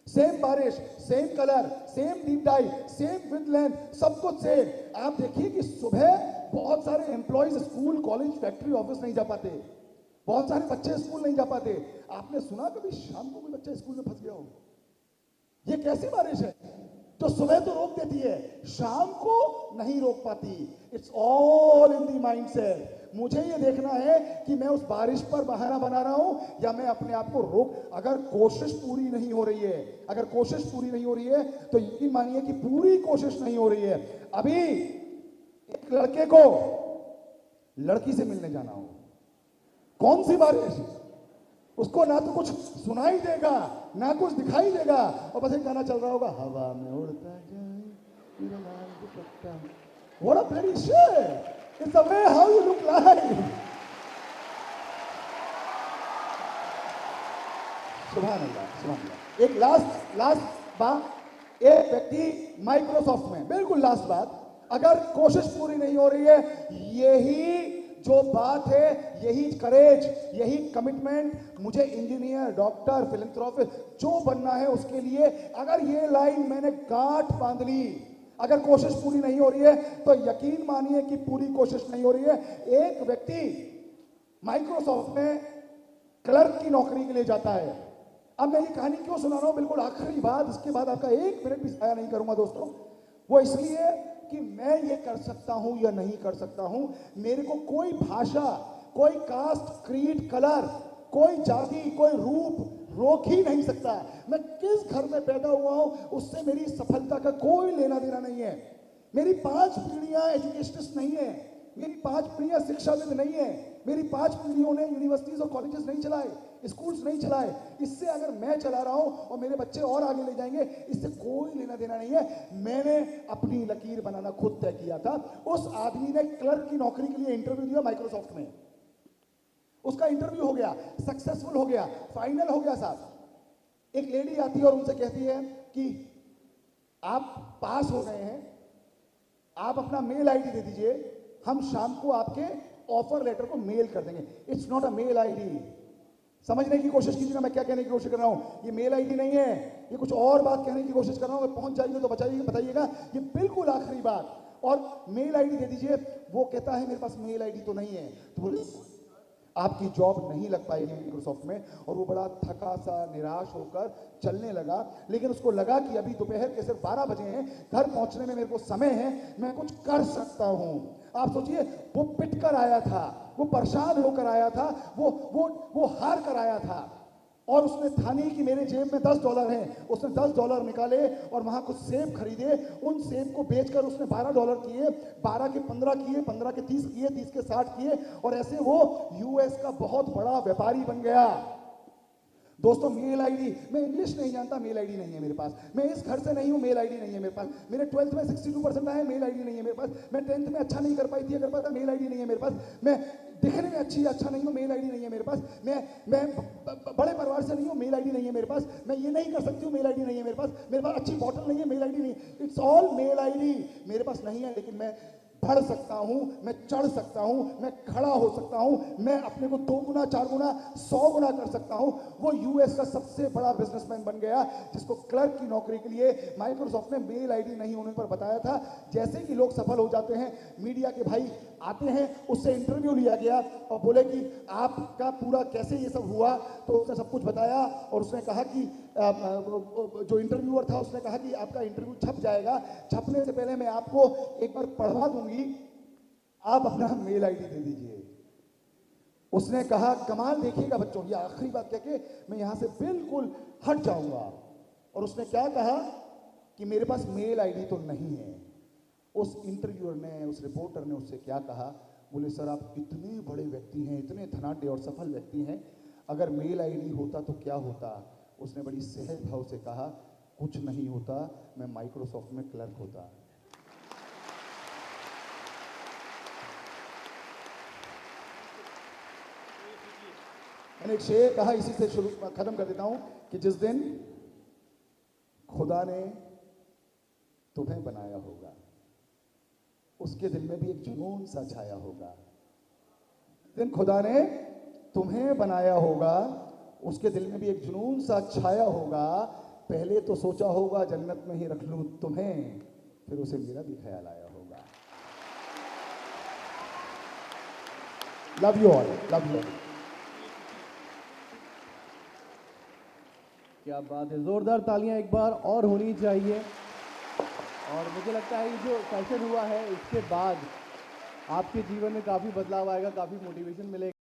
सेम बारिश, same colour, same deep dye, same width length, सब कुछ सेम। आप देखिए कि सुबह बहुत सारे employees school, college, factory, office नहीं जा पाते, बहुत सारे बच्चे स्कूल नहीं जा पाते। आपने सुना कभी शाम को कोई बच्चा स्कूल में फंस गया हो? ये कैसी बारिश है जो सुबह तो रोक देती है, शाम को नहीं रोक पाती। It's all in the mindset. मुझे ये देखना है कि मैं उस बारिश पर बहाना बना रहा हूं या मैं अपने आप को रोक। अगर कोशिश पूरी नहीं हो रही है, अगर कोशिश पूरी नहीं हो रही है तो यकीन मानिए कि पूरी कोशिश नहीं हो रही है। अभी एक लड़के को लड़की से मिलने जाना हो, कौन सी बारिश, उसको ना तो कुछ सुनाई देगा ना कुछ दिखाई देगा, और बस एक गाना चल रहा होगा, हवा में उड़ता जाए मेरा लाल दुपट्टा। What a bloody shit! It's the way how you look like. सुभान अल्लाह, सुभान अल्लाह। एक लास्ट बात, एक व्यक्ति माइक्रोसॉफ्ट में, बिल्कुल लास्ट बात, अगर कोशिश पूरी नहीं हो रही है, यही जो बात है, यही करेज, यही कमिटमेंट, मुझे इंजीनियर, डॉक्टर, फिलैंथ्रोपिस्ट जो बनना है उसके लिए, अगर ये लाइन मैंने गांठ बांध ली, अगर कोशिश पूरी नहीं हो रही है तो यकीन मानिए कि पूरी कोशिश नहीं हो रही है। एक व्यक्ति माइक्रोसॉफ्ट में क्लर्क की नौकरी के लिए जाता है। अब मैं ये कहानी क्यों सुना रहा हूं, बिल्कुल आखिरी बात, इसके बाद आपका 1 मिनट भी जाया नहीं करूंगा दोस्तों। वो इसलिए कि मैं ये कर सकता हूं या नहीं कर सकता हूं, मेरे को कोई भाषा, कोई कास्ट, क्रीड, कलर, कोई जाति, कोई रूप रोक ही नहीं सकता। मैं किस घर में पैदा हुआ हूं उससे मेरी सफलता का कोई लेना देना नहीं है। मेरी 5 पीढ़ियां एजुकेशनिस्ट नहीं है, मेरी 5 पीढ़ियां शिक्षाविद नहीं है, मेरी 5 पीढ़ियों ने यूनिवर्सिटीज और कॉलेजेस नहीं चलाए, स्कूल्स नहीं चलाए। इससे अगर मैं चला रहा हूं और मेरे बच्चे और आगे ले जाएंगे, इससे कोई लेना देना नहीं है। मैंने अपनी लकीर बनाना खुद तय किया था। उस आदमी ने क्लर्क की नौकरी के लिए इंटरव्यू दिया माइक्रोसॉफ्ट में, उसका इंटरव्यू हो गया, सक्सेसफुल हो गया, फाइनल हो गया साहब। एक लेडी आती है और उनसे कहती है कि आप पास हो गए हैं, आप अपना मेल आईडी दे दीजिए, हम शाम को आपके ऑफर लेटर को मेल कर देंगे। It's not a mail ID. समझने की कोशिश कीजिए ना मैं क्या कहने की कोशिश कर रहा हूं। ये मेल आईडी नहीं है, ये कुछ और बात कहने की कोशिश कर रहा हूं। अगर पहुंच जाइए तो बताइएगा। ये बिल्कुल आखिरी बात। और मेल आईडी दे दीजिए। वो कहता है मेरे पास मेल आईडी तो नहीं है। तो बोले आपकी जॉब नहीं लग पाएगी माइक्रोसॉफ्ट में। और वो बड़ा थका सा, निराश होकर चलने लगा। लेकिन उसको लगा कि अभी दोपहर के सिर्फ 12 बजे हैं, घर पहुंचने में मेरे को समय है, मैं कुछ कर सकता हूं। आप सोचिए, वो पिट कर आया था, वो परेशान होकर आया था, वो हार कर आया था। और उसने था नहीं कि मेरे जेब में $10 हैं, उसने $10 निकाले और वहां कुछ सेब खरीदे, उन सेब को बेचकर उसने $12 किए, 12 के 15 किए, 15 के 30 किए, 30 के 60 किए, और ऐसे वो यूएस का बहुत बड़ा व्यापारी बन गया। दोस्तों, मेल आईडी, मैं इंग्लिश नहीं जानता, मेल आईडी नहीं है मेरे पास, मैं इस घर से नहीं हूं, मेल आईडी नहीं है मेरे पास, मेरे 12th में 62% आए, मेल आईडी नहीं है मेरे पास, मैं 10th में अच्छा नहीं कर पाई थी, अगर पता, मेल आईडी नहीं है मेरे पास, मैं दिखने में अच्छा नहीं हूं, मेल आईडी नहीं है मेरे पास, मैं बड़े परिवार से नहीं हूं, मेल आईडी नहीं है मेरे पास, मैं ये नहीं कर सकती हूं, मेल आईडी नहीं है मेरे पास, मेरे पास अच्छी बॉटल नहीं है, मेल आईडी नहीं, इट्स ऑल मेल आईडी मेरे पास नहीं है। लेकिन मैं बढ़ सकता हूं, मैं चढ़ सकता हूं, मैं खड़ा हो सकता हूं, मैं अपने को 2 गुना 4 गुना 100 गुना कर सकता हूं। वो यूएस का सबसे बड़ा बिजनेसमैन बन गया, जिसको क्लर्क की नौकरी के लिए माइक्रोसॉफ्ट ने मेल आईडी नहीं होने पर बताया था। जैसे कि लोग सफल हो जाते हैं, मीडिया के भाई आते हैं, उससे इंटरव्यू लिया गया और बोले कि आपका पूरा कैसे ये सब हुआ, तो उसने सब कुछ बताया और उसने कहा कि जो इंटरव्यूअर था उसने कहा कि आपका इंटरव्यू छप जाएगा, छपने से पहले मैं आपको एक बार पढ़वा दूंगी, आप अपना मेल आईडी दे दीजिए। उसने कहा कमाल, देखिएगा बच्चों, ये आखिरी बात कह के मैं यहां से बिल्कुल हट जाऊंगा। और उसने क्या कहा कि मेरे पास मेल आईडी तो नहीं है। उस इंटरव्यूअर ने, उस रिपोर्टर ने उससे क्या कहा, बोले सर आप इतने बड़े व्यक्ति हैं, इतने धनाढ्य और सफल व्यक्ति हैं, अगर मेल आईडी होता तो क्या होता। उसने बड़ी सहज भाव से कहा कुछ नहीं होता, मैं माइक्रोसॉफ्ट में क्लर्क होता। मैंने एक शेर कहा, इसी से शुरू खत्म कर देता हूं कि जिस दिन खुदा ने तुम्हें बनाया होगा, उसके दिल में भी एक जुनून सा छाया होगा। जिस दिन खुदा ने तुम्हें बनाया होगा, उसके दिल में भी एक जुनून सा छाया होगा। पहले तो सोचा होगा जन्नत में ही रख लूं तुम्हें, फिर उसे मेरा भी ख्याल आया होगा। Love you all, love you all. क्या बात है, जोरदार तालियां एक बार और होनी चाहिए। और मुझे लगता है ये जो सेशन हुआ है, इसके बाद आपके जीवन में काफ़ी बदलाव आएगा, काफ़ी मोटिवेशन मिलेगा।